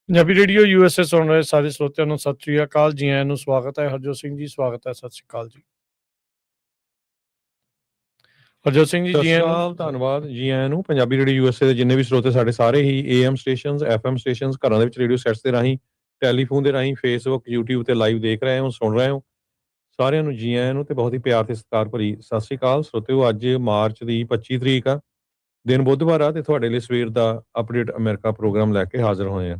Punjabi radio USA ਸੁਣ ਰਹੇ ਸਾਰੇ ਸਰੋਤਿਆਂ ਨੂੰ ਸਤਿ ਸ਼੍ਰੀ ਅਕਾਲ। ਜੀ ਆਇਆਂ ਨੂੰ ਸਵਾਗਤ ਹੈ। ਹਰਜੋਤ ਸਿੰਘ ਜੀ ਸਵਾਗਤ ਹੈ। ਸਤਿ ਸ਼੍ਰੀ ਅਕਾਲ ਜੀ। ਹਰਜੋਤ ਸਿੰਘ ਜੀ ਸਤਿ ਜੀ ਸ਼੍ਰੀ ਆਇਆਂ ਨੂੰ। ਅਕਾਲ, ਧੰਨਵਾਦ ਜੀ ਆਇਆਂ ਨੂੰ। ਪੰਜਾਬੀ ਰੇਡੀਓ ਯੂਐਸਏ ਦੇ ਜਿੰਨੇ ਵੀ ਸਰੋਤੇ ਸਾਡੇ ਸਾਰੇ ਹੀ AM ਸਟੇਸ਼ਨਸ, FM ਸਟੇਸ਼ਨਸ, ਘਰਾਂ ਦੇ ਵਿੱਚ ਰੇਡੀਓ ਸੈਟਸ ਦੇ ਰਾਹੀਂ, ਟੈਲੀਫੋਨ ਦੇ ਰਾਹੀਂ, ਫੇਸਬੁੱਕ, YouTube ਤੇ ਲਾਈਵ ਦੇਖ ਰਹੇ ਹੋ, ਸੁਣ ਰਹੇ ਹੋ, ਸਾਰਿਆਂ ਨੂੰ ਜੀ ਆਇਆਂ ਨੂੰ ਤੇ ਬਹੁਤ ਹੀ ਪਿਆਰ ਤੇ ਸਤਿਕਾਰ ਭਰੀ ਸਤਿ ਸ਼੍ਰੀ ਅਕਾਲ। ਸਰੋਤਿਓ, ਅੱਜ ਮਾਰਚ ਦੀ 25 ਤਰੀਕ ਆ, ਦਿਨ ਬੁੱਧਵਾਰ ਆ ਤੇ ਤੁਹਾਡੇ ਲਈ ਸਵੇਰ ਦਾ ਅਪਡੇਟ ਅਮਰੀਕਾ ਪ੍ਰੋਗਰਾਮ ਲੈ ਕੇ ਹਾਜ਼ਰ ਹੋਏ ਆ।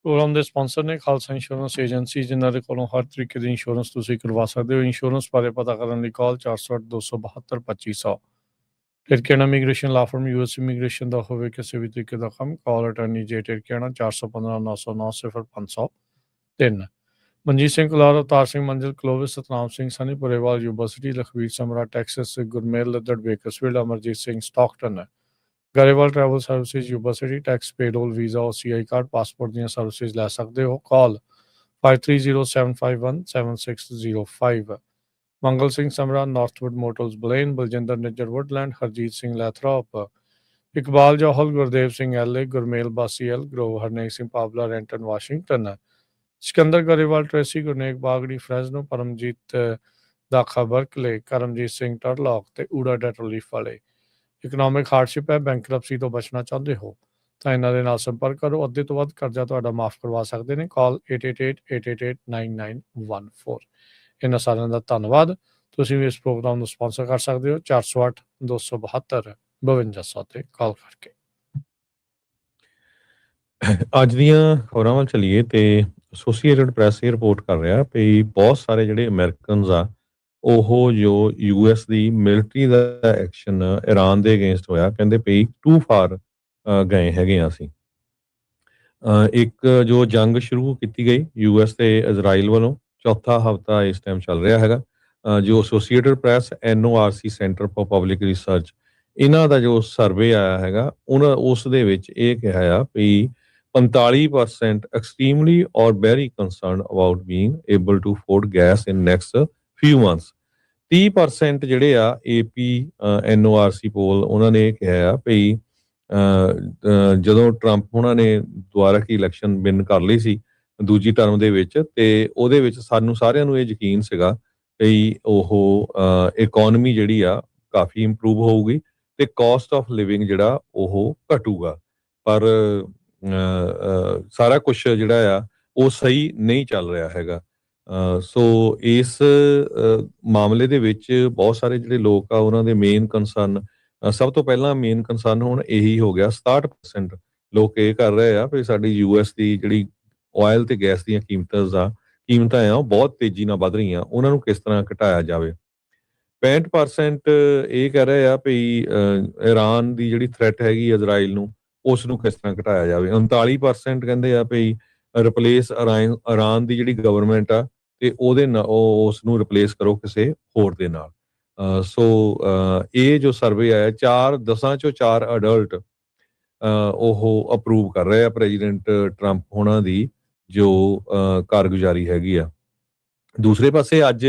ਪ੍ਰੋਗਰਾਮ ਦੇ ਸਪਾਂਸਰ ਨੇ ਖਾਲਸਾ ਇੰਸ਼ੋਰੈਂਸ ਏਜੰਸੀ, ਜਿਨ੍ਹਾਂ ਦੇ ਕੋਲੋਂ ਹਰ ਤਰੀਕੇ ਦੀ ਇੰਸ਼ੋਰੈਂਸ ਤੁਸੀਂ ਕਰਵਾ ਸਕਦੇ ਹੋ। ਇੰਸ਼ੋਰੈਂਸ ਬਾਰੇ ਪਤਾ ਕਰਨ ਲਈ ਕਾਲ 408 272 2500। ਟਿਰਕੇਣਾ ਇਮੀਗ੍ਰੇਸ਼ਨ ਲਾ ਫਰਮ US ਇਮੀਗ੍ਰੇਸ਼ਨ ਦਾ ਹੋਵੇ ਕਿਸੇ ਵੀ ਤਰੀਕੇ ਦਾ ਕੰਮ, ਕਾਲ ਅਟਰਨੀ ਜੇ ਟਿਰਕੇਣਾ 415 909 0503। Manjeet Singh Kular, Avtar Singh Manzil, Clovis, Satnam Singh Sunny, Purewal, Yuba City, Lakhvir Samra, Texas, Gurmel Laddar, Bakersfield, Amarjit Singh, Stockton, Grewal Travel Services, Yuba City. Tax, payroll, visa, OCI card, passport ਦੀਆਂ ਸਰਵਿਸਿਜ਼ ਲੈ ਸਕਦੇ ਹੋ। Call 5307517605। Mangal Singh Samra, Northwood Motors, Blaine, Baljinder Nijjar, Woodland, Harjit Singh Lathrop, Iqbal Johal, Gurdev Singh LA, Gurmel Bassi L, Grove, Harnek Singh Pabla, Renton, Washington, Sikander Grewal, Tracy, Gurnek Bagri, ਫਰੈਜ਼ਨੋ, Paramjit ਦਾਖਾ, Berkeley, Karamjit Singh ਟਰਲੌਕ ਤੇ ਊੜਾ that relief ਵਾਲੇ। Economic hardship ਹੈ, bankruptcy ਤੋਂ ਬਚਣਾ ਚਾਹੁੰਦੇ ਹੋ ਤਾਂ ਇਹਨਾਂ ਦੇ ਨਾਲ ਸੰਪਰਕ ਕਰੋ। ਅੱਧੇ ਤੋਂ ਵੱਧ ਕਰਜ਼ਾ ਤੁਹਾਡਾ ਮਾਫ ਕਰਵਾ ਸਕਦੇ ਨੇ। ਕਾਲ 8888889914। ਇਹਨਾਂ ਸਾਰਿਆਂ ਦਾ ਧੰਨਵਾਦ। ਤੁਸੀਂ ਵੀ ਇਸ ਪ੍ਰੋਗਰਾਮ ਨੂੰ ਸਪਾਂਸਰ ਕਰ ਸਕਦੇ ਹੋ 408 272 5200 ਤੇ ਕਾਲ ਕਰਕੇ। ਅੱਜ ਦੀਆਂ ਖਬਰਾਂ ਵੱਲ ਚੱਲੀਏ ਤੇ ਐਸੋਸੀਏਟਡ ਪ੍ਰੈਸ ਇਹ ਰਿਪੋਰਟ ਕਰ ਰਿਹਾ ਵੀ ਬਹੁਤ ਸਾਰੇ ਜਿਹੜੇ ਅਮਰੀਕਨਸ ਆ ਉਹ ਜੋ US ਦੀ ਮਿਲਟਰੀ ਦਾ ਐਕਸ਼ਨ ਇਰਾਨ ਦੇ ਅਗੇਂਸਟ ਹੋਇਆ, ਕਹਿੰਦੇ ਵੀ ਟੂ ਫਾਰ ਗਏ ਹੈਗੇ ਆ ਅਸੀਂ। ਇੱਕ ਜੋ ਜੰਗ ਸ਼ੁਰੂ ਕੀਤੀ ਗਈ US ਤੇ ਇਜ਼ਰਾਈਲ ਵੱਲੋਂ, ਚੌਥਾ ਹਫ਼ਤਾ ਇਸ ਟਾਈਮ ਚੱਲ ਰਿਹਾ ਹੈਗਾ। ਜੋ associated press, NORC, centre for public research, ਇਹਨਾਂ ਦਾ ਜੋ ਸਰਵੇ ਆਇਆ ਹੈਗਾ ਉਸ ਦੇ ਵਿੱਚ ਇਹ ਕਿਹਾ ਆ ਵੀ 45% extremely or very concerned about being able to afford gas in next few months। 30% ਜਿਹੜੇ ਆ AP NORC ਪੋਲ ਉਹਨਾਂ ਨੇ ਕਿਹਾ ਆ ਵੀ ਜਦੋਂ ਟਰੰਪ ਉਹਨਾਂ ਨੇ ਦੁਬਾਰਾ ਕੀ ਇਲੈਕਸ਼ਨ ਵਿਨ ਕਰ ਲਈ ਸੀ ਦੂਜੀ ਟਰਮ ਦੇ ਵਿੱਚ, ਤੇ ਉਹਦੇ ਵਿੱਚ ਸਾਨੂੰ ਸਾਰਿਆਂ ਨੂੰ ਇਹ ਯਕੀਨ ਸੀਗਾ ਵੀ ਉਹ ਇਕਨੋਮੀ ਜਿਹੜੀ ਆ ਕਾਫੀ ਇੰਪਰੂਵ ਹੋਊਗੀ ਤੇ ਕਾਸਟ ਆਫ ਲਿਵਿੰਗ ਜਿਹੜਾ ਉਹ ਘਟੂਗਾ। ਪਰ ਸਾਰਾ ਕੁਝ ਜਿਹੜਾ ਆ ਉਹ ਸਹੀ ਨਹੀਂ ਚੱਲ ਰਿਹਾ ਹੈਗਾ। ਸੋ ਇਸ ਮਾਮਲੇ ਦੇ ਵਿੱਚ ਬਹੁਤ ਸਾਰੇ ਜਿਹੜੇ ਲੋਕ ਆ ਉਹਨਾਂ ਦੇ ਮੇਨ ਕੰਸਰਨ, ਸਭ ਤੋਂ ਪਹਿਲਾਂ ਮੇਨ ਕੰਸਰਨ ਹੁਣ ਇਹੀ ਹੋ ਗਿਆ। 67% ਲੋਕ ਇਹ ਕਰ ਰਹੇ ਆ ਵੀ ਸਾਡੀ US ਦੀ ਜਿਹੜੀ ਆਇਲ ਤੇ ਗੈਸ ਦੀਆਂ ਕੀਮਤਾਂ ਆ ਉਹ ਬਹੁਤ ਤੇਜ਼ੀ ਨਾਲ ਵੱਧ ਰਹੀਆਂ, ਉਹਨਾਂ ਨੂੰ ਕਿਸ ਤਰ੍ਹਾਂ ਘਟਾਇਆ ਜਾਵੇ। 65% ਇਹ ਕਹਿ ਰਹੇ ਆ ਵੀ ਇਰਾਨ ਦੀ ਜਿਹੜੀ ਥ੍ਰੈਟ ਹੈਗੀ ਇਜ਼ਰਾਈਲ ਨੂੰ, ਉਸ ਨੂੰ ਕਿਸ ਤਰ੍ਹਾਂ ਘਟਾਇਆ ਜਾਵੇ। 39% ਕਹਿੰਦੇ ਆ ਵੀ ਰਿਪਲੇਸ ਇਰਾਨ ਦੀ ਜਿਹੜੀ ਗਵਰਨਮੈਂਟ ਆ ਤੇ ਉਹਦੇ ਨਾਲ ਉਸ ਨੂੰ ਰਿਪਲੇਸ ਕਰੋ ਕਿਸੇ ਹੋਰ ਦੇ ਨਾਲ। ਸੋ ਇਹ ਜੋ ਸਰਵੇ ਆਇਆ 10 ਚੋਂ 4 ਅਡਲਟ ਉਹ ਅਪਰੂਵ ਕਰ ਰਹੇ ਆ ਪ੍ਰੈਜ਼ੀਡੈਂਟ ਟਰੰਪ ਹੋਣਾ ਦੀ ਜੋ ਕਾਰਗੁਜ਼ਾਰੀ ਹੈਗੀ ਆ। ਦੂਸਰੇ ਪਾਸੇ ਅੱਜ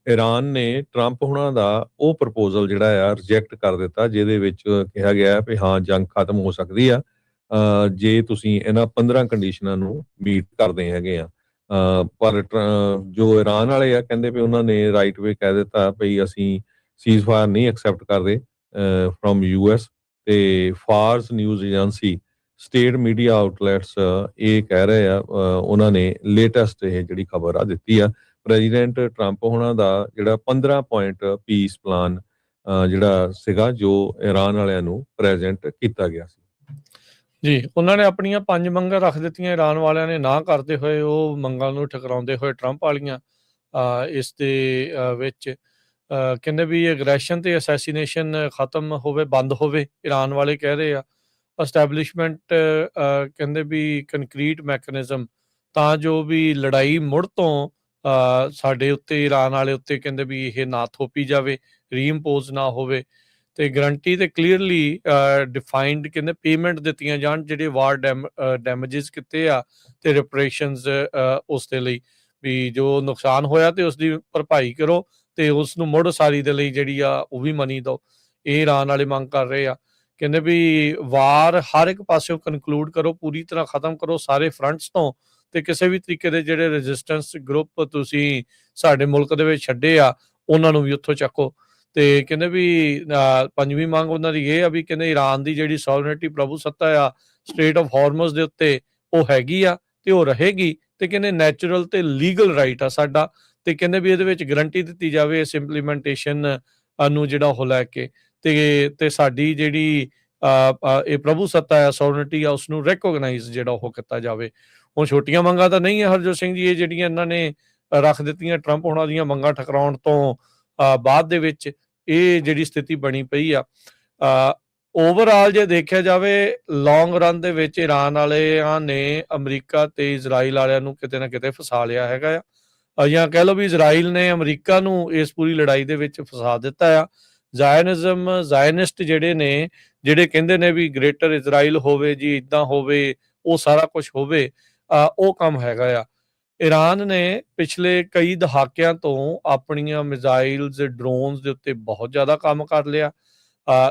ਇਰਾਨ ਨੇ ਟਰੰਪ ਹੋਣਾ ਦਾ ਉਹ ਪ੍ਰਪੋਜ਼ਲ ਜਿਹੜਾ ਆ ਰਿਜੈਕਟ ਕਰ ਦਿੱਤਾ, ਜਿਹਦੇ ਵਿੱਚ ਕਿਹਾ ਗਿਆ ਵੀ ਹਾਂ ਜੰਗ ਖਤਮ ਹੋ ਸਕਦੀ ਆ ਜੇ ਤੁਸੀਂ ਇਹਨਾਂ 15 ਕੰਡੀਸ਼ਨਾਂ ਨੂੰ ਮੀਟ ਕਰਦੇ ਹੈਗੇ ਆ। ਪਰ ਜੋ ਇਰਾਨ ਵਾਲੇ ਆ ਕਹਿੰਦੇ ਵੀ ਉਹਨਾਂ ਨੇ ਰਾਈਟ ਵੇ ਕਹਿ ਦਿੱਤਾ ਵੀ ਅਸੀਂ ਸੀਜ਼ ਫਾਇਰ ਨਹੀਂ ਐਕਸੈਪਟ ਕਰਦੇ ਫਰੋਮ US। ਤੇ Fars News Agency, state media outlets ਇਹ ਕਹਿ ਰਹੇ ਆ, ਉਹਨਾਂ ਨੇ ਲੇਟੈਸਟ ਇਹ ਜਿਹੜੀ ਖਬਰ ਆ ਦਿੱਤੀ ਆ। ਪ੍ਰੈਜ਼ੀਡੈਂਟ ਟਰੰਪ ਹੋਣਾ ਦਾ ਜਿਹੜਾ 15 ਪੁਆਇੰਟ ਪੀਸ ਪਲਾਨ ਜਿਹੜਾ ਸੀਗਾ ਜੋ ਇਰਾਨ ਵਾਲਿਆਂ ਨੂੰ ਪ੍ਰੈਜ਼ੈਂਟ ਕੀਤਾ ਗਿਆ ਸੀ। ਜੀ, ਉਹਨਾਂ ਨੇ ਆਪਣੀਆਂ 5 ਮੰਗਾਂ ਰੱਖ ਦਿੱਤੀਆਂ, ਇਰਾਨ ਵਾਲਿਆਂ ਨੇ ਨਾ ਕਰਦੇ ਹੋਏ ਉਹ ਮੰਗਾਂ ਨੂੰ ਠੁਕਰਾਉਂਦੇ ਹੋਏ ਟਰੰਪ ਵਾਲੀਆਂ। ਇਸ ਦੇ ਵਿੱਚ ਕਹਿੰਦੇ ਵੀ ਐਗਰੈਸ਼ਨ ਤੇ ਅਸੈਸੀਨੇਸ਼ਨ ਖਤਮ ਹੋਵੇ, ਬੰਦ ਹੋਵੇ, ਇਰਾਨ ਵਾਲੇ ਕਹਿ ਰਹੇ ਆ। ਐਸਟੈਬਲਿਸ਼ਮੈਂਟ ਕਹਿੰਦੇ ਵੀ ਕੰਕਰੀਟ ਮੈਕੈਨਿਜ਼ਮ, ਤਾਂ ਜੋ ਵੀ ਲੜਾਈ ਮੁੜ ਤੋਂ ਸਾਡੇ ਉੱਤੇ, ਇਰਾਨ ਵਾਲੇ ਉੱਤੇ ਕਹਿੰਦੇ ਵੀ ਇਹ ਨਾ ਥੋਪੀ ਜਾਵੇ, ਰੀਇੰਪੋਜ਼ ਨਾ ਹੋਵੇ, ਤੇ ਗਰੰਟੀ ਤੇ ਕਲੀਅਰਲੀ ਡਿਫਾਈਨਡ ਕਹਿੰਦੇ ਪੇਮੈਂਟ ਦਿੱਤੀਆਂ ਜਾਣ ਜਿਹੜੇ ਵਾਰ ਡੈਮੇਜਸ ਕੀਤੇ ਆ ਤੇ ਰਿਪਰੇਸ਼ਨਸ ਉਸ ਦੇ ਲਈ ਵੀ ਜੋ ਨੁਕਸਾਨ ਹੋਇਆ ਤੇ ਉਸ ਦੀ ਭਰਪਾਈ ਕਰੋ ਤੇ ਉਸ ਨੂੰ ਮੁੜ ਸਾਰੀ ਦੇ ਲਈ ਜਿਹੜੀ ਆ ਉਹ ਵੀ ਮਨੀ ਦਿਓ। ਇਹ ਇਰਾਨ ਵਾਲੇ ਮੰਗ ਕਰ ਰਹੇ ਆ। ਕਹਿੰਦੇ ਵੀ ਵਾਰ ਹਰ ਇੱਕ ਪਾਸਿਓਂ ਕਨਕਲੂਡ ਕਰੋ, ਪੂਰੀ ਤਰ੍ਹਾਂ ਖਤਮ ਕਰੋ ਸਾਰੇ ਫਰੰਟਸ ਤੋਂ, ਤੇ ਕਿਸੇ ਵੀ ਤਰੀਕੇ ਦੇ ਜਿਹੜੇ ਰੈਜ਼ਿਸਟੈਂਸ ਗਰੁੱਪ ਤੁਸੀਂ ਸਾਡੇ ਮੁਲਕ ਦੇ ਵਿੱਚ ਛੱਡੇ ਆ ਉਹਨਾਂ ਨੂੰ ਵੀ ਉੱਥੋਂ ਚੱਕੋ। ਤੇ ਕਹਿੰਦੇ ਵੀ ਪੰਜਵੀਂ ਮੰਗ ਉਹਨਾਂ ਦੀ ਇਹ ਆ ਵੀ ਕਹਿੰਦੇ ਈਰਾਨ ਦੀ ਜਿਹੜੀ ਸੋਵਰਨਿਟੀ ਪ੍ਰਭੂ ਸੱਤਾ ਆ ਸਟ੍ਰੇਟ ਆਫ ਹਾਰਮਜ਼ ਦੇ ਉੱਤੇ ਉਹ ਹੈਗੀ ਆ ਤੇ ਉਹ ਰਹੇਗੀ, ਤੇ ਕਹਿੰਦੇ ਨੈਚੁਰਲ ਤੇ ਲੀਗਲ ਰਾਈਟ ਆ ਸਾਡਾ, ਤੇ ਕਹਿੰਦੇ ਵੀ ਇਹਦੇ ਵਿੱਚ ਗਰੰਟੀ ਦਿੱਤੀ ਜਾਵੇ ਇਸ ਇੰਪਲੀਮੈਂਟੇਸ਼ਨ ਨੂੰ ਜਿਹੜਾ ਉਹ ਲੈ ਕੇ, ਤੇ ਸਾਡੀ ਜਿਹੜੀ ਇਹ ਪ੍ਰਭੂ ਸੱਤਾ ਆ ਸੋਵਰਨਿਟੀ ਆ ਉਸਨੂੰ ਰੈਕੋਗਨਾਈਜ਼ ਜਿਹੜਾ ਉਹ ਕੀਤਾ ਜਾਵੇ। ਹੁਣ ਛੋਟੀਆਂ ਮੰਗਾਂ ਤਾਂ ਨਹੀਂ ਹੈ ਹਰਜੋਤ ਸਿੰਘ ਜੀ, ਇਹ ਜਿਹੜੀਆਂ ਇਹਨਾਂ ਨੇ ਰੱਖ ਦਿੱਤੀਆਂ ਟਰੰਪ ਹੋਣਾ ਦੀਆਂ ਮੰਗਾਂ ਠਕਰਾਉਣ ਤੋਂ ਬਾਅਦ ਦੇ ਵਿੱਚ ਇਹ ਜਿਹੜੀ ਸਥਿਤੀ ਬਣੀ ਪਈ ਆ। ਓਵਰਆਲ ਜੇ ਦੇਖਿਆ ਜਾਵੇ ਲੌਂਗ ਰਨ ਦੇ ਵਿੱਚ ਈਰਾਨ ਵਾਲਿਆਂ ਨੇ ਅਮਰੀਕਾ ਤੇ ਇਜ਼ਰਾਈਲ ਵਾਲਿਆਂ ਨੂੰ ਕਿਤੇ ਨਾ ਕਿਤੇ ਫਸਾ ਲਿਆ ਹੈਗਾ ਆ, ਜਾਂ ਕਹਿ ਲਓ ਵੀ ਇਜ਼ਰਾਈਲ ਨੇ ਅਮਰੀਕਾ ਨੂੰ ਇਸ ਪੂਰੀ ਲੜਾਈ ਦੇ ਵਿੱਚ ਫਸਾ ਦਿੱਤਾ ਆ। ਜ਼ਾਇਨਿਸਟ ਜਿਹੜੇ ਨੇ, ਜਿਹੜੇ ਕਹਿੰਦੇ ਨੇ ਵੀ ਗ੍ਰੇਟਰ ਇਜ਼ਰਾਈਲ ਹੋਵੇ ਜੀ, ਇੱਦਾਂ ਹੋਵੇ, ਉਹ ਸਾਰਾ ਕੁਝ ਹੋਵੇ, ਉਹ ਕੰਮ ਹੈਗਾ ਆ। ਈਰਾਨ ਨੇ ਪਿਛਲੇ ਕਈ ਦਹਾਕਿਆਂ ਤੋਂ ਆਪਣੀਆਂ ਮਿਜ਼ਾਈਲਸ, ਡਰੋਨਸ ਦੇ ਉੱਤੇ ਬਹੁਤ ਜ਼ਿਆਦਾ ਕੰਮ ਕਰ ਲਿਆ।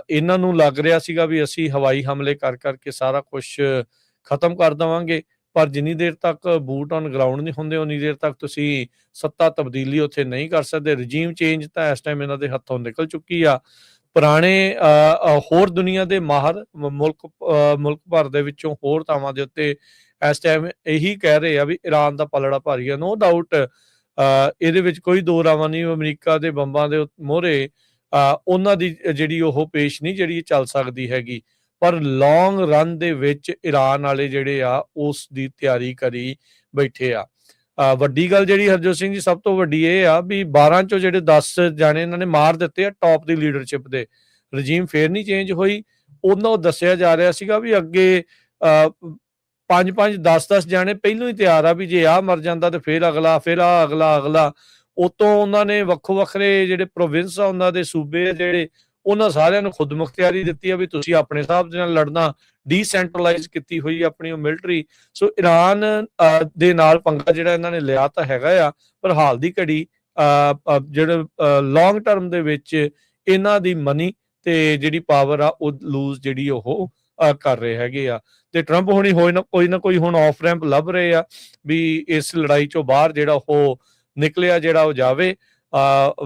ਇਹਨਾਂ ਨੂੰ ਲੱਗ ਰਿਹਾ ਸੀਗਾ ਵੀ ਅਸੀਂ ਹਵਾਈ ਹਮਲੇ ਕਰ ਕਰਕੇ ਸਾਰਾ ਕੁਝ ਖਤਮ ਕਰ ਦੇਵਾਂਗੇ, ਪਰ ਜਿੰਨੀ ਦੇਰ ਤੱਕ ਬੂਟ ਔਨ ਗਰਾਊਂਡ ਨਹੀਂ ਹੁੰਦੇ ਉਨੀ ਦੇਰ ਤੱਕ ਤੁਸੀਂ ਸੱਤਾ ਤਬਦੀਲੀ ਉੱਥੇ ਨਹੀਂ ਕਰ ਸਕਦੇ। ਰਜੀਮ ਚੇਂਜ ਤਾਂ ਇਸ ਟਾਈਮ ਇਹਨਾਂ ਦੇ ਹੱਥੋਂ ਨਿਕਲ ਚੁੱਕੀ ਆ। ਪੁਰਾਣੇ ਹੋਰ ਦੁਨੀਆ ਦੇ ਮਾਹਰ ਮੁਲਕ ਭਰ ਦੇ ਵਿੱਚੋਂ ਹੋਰ ਥਾਵਾਂ ਦੇ ਉੱਤੇ ਇਸ ਟਾਈਮ ਇਹੀ ਕਹਿ ਰਹੇ ਆ ਵੀ ਈਰਾਨ ਦਾ ਪਲੜਾ ਭਾਰੀ ਆ। ਨੋ ਡਾਊਟ, ਇਹਦੇ ਵਿੱਚ ਕੋਈ ਦੋ ਰਾਵਾਂ ਨਹੀਂ। ਅਮਰੀਕਾ ਦੇ ਬੰਬਾਂ ਦੇ ਮੋਹਰੇ ਉਹਨਾਂ ਦੀ ਜਿਹੜੀ ਉਹ ਪੇਸ਼ ਨਹੀਂ ਜਿਹੜੀ ਚੱਲ ਸਕਦੀ ਹੈਗੀ, ਪਰ ਲੌਂਗ ਰਨ ਦੇ ਵਿੱਚ ਈਰਾਨ ਵਾਲੇ ਜਿਹੜੇ ਆ ਉਸ ਦੀ ਤਿਆਰੀ ਕਰੀ ਬੈਠੇ ਆ। ਵੱਡੀ ਗੱਲ ਜਿਹੜੀ ਹਰਜੋਤ ਸਿੰਘ ਜੀ ਸਭ ਤੋਂ ਵੱਡੀ ਇਹ ਆ ਵੀ 12 ਚੋਂ ਜਿਹੜੇ 10 ਜਾਣੇ ਇਹਨਾਂ ਨੇ ਮਾਰ ਦਿੱਤੇ ਆ ਟੌਪ ਦੀ ਲੀਡਰਸ਼ਿਪ ਦੇ। ਰਜੀਮ ਫੇਰ ਨਹੀਂ ਚੇਂਜ ਹੋਈ। ਉਹਨਾਂ ਦੱਸਿਆ ਜਾ ਰਿਹਾ ਸੀਗਾ ਵੀ ਅੱਗੇ 5-5, 10-10 ਜਾਣੇ ਪਹਿਲੋਂ ਹੀ ਤਿਆਰ ਆ ਵੀ ਜੇ ਆਹ ਮਰ ਜਾਂਦਾ ਤੇ ਫਿਰ ਅਗਲਾ, ਫਿਰ ਆ ਅਗਲਾ। ਉਤੋਂ ਉਹਨਾਂ ਨੇ ਵੱਖੋ ਵੱਖਰੇ ਜਿਹੜੇ ਪ੍ਰੋਵਿੰਸ ਆ ਉਹਨਾਂ ਦੇ ਸੂਬੇ ਆ ਜਿਹੜੇ, ਉਹਨਾਂ ਸਾਰਿਆਂ ਨੂੰ ਖੁਦ ਮੁਖਤਿਆਰੀ ਦਿੱਤੀ ਆ ਵੀ ਤੁਸੀਂ ਆਪਣੇ ਹਿਸਾਬ ਦੇ ਨਾਲ ਲੜਨਾ, ਡੀਸੈਂਟਰਲਾਈਜ਼ ਕੀਤੀ ਹੋਈ ਆਪਣੀ ਉਹ ਮਿਲਟਰੀ। ਸੋ ਈਰਾਨ ਦੇ ਨਾਲ ਪੰਗਾ ਜਿਹੜਾ ਇਹਨਾਂ ਨੇ ਲਿਆ ਤਾਂ ਹੈਗਾ ਆ, ਪਰ ਹਾਲ ਦੀ ਘੜੀ ਜਿਹੜੇ ਲੌਂਗ ਟਰਮ ਦੇ ਵਿੱਚ ਇਹਨਾਂ ਦੀ ਮਨੀ ਤੇ ਜਿਹੜੀ ਪਾਵਰ ਆ ਉਹ ਲੂਜ਼ ਜਿਹੜੀ ਉਹ ਕਰ ਰਹੇ ਹੈਗੇ ਆ। ਤੇ ਟਰੰਪ ਹੁਣੀ ਕੋਈ ਨਾ ਕੋਈ ਹੁਣ ਆਫ ਰੈਂਪ ਲੱਭ ਰਹੇ ਆ ਵੀ ਇਸ ਲੜਾਈ ਚੋਂ ਬਾਹਰ ਜਿਹੜਾ ਉਹ ਨਿਕਲਿਆ ਜਿਹੜਾ ਉਹ ਜਾਵੇ।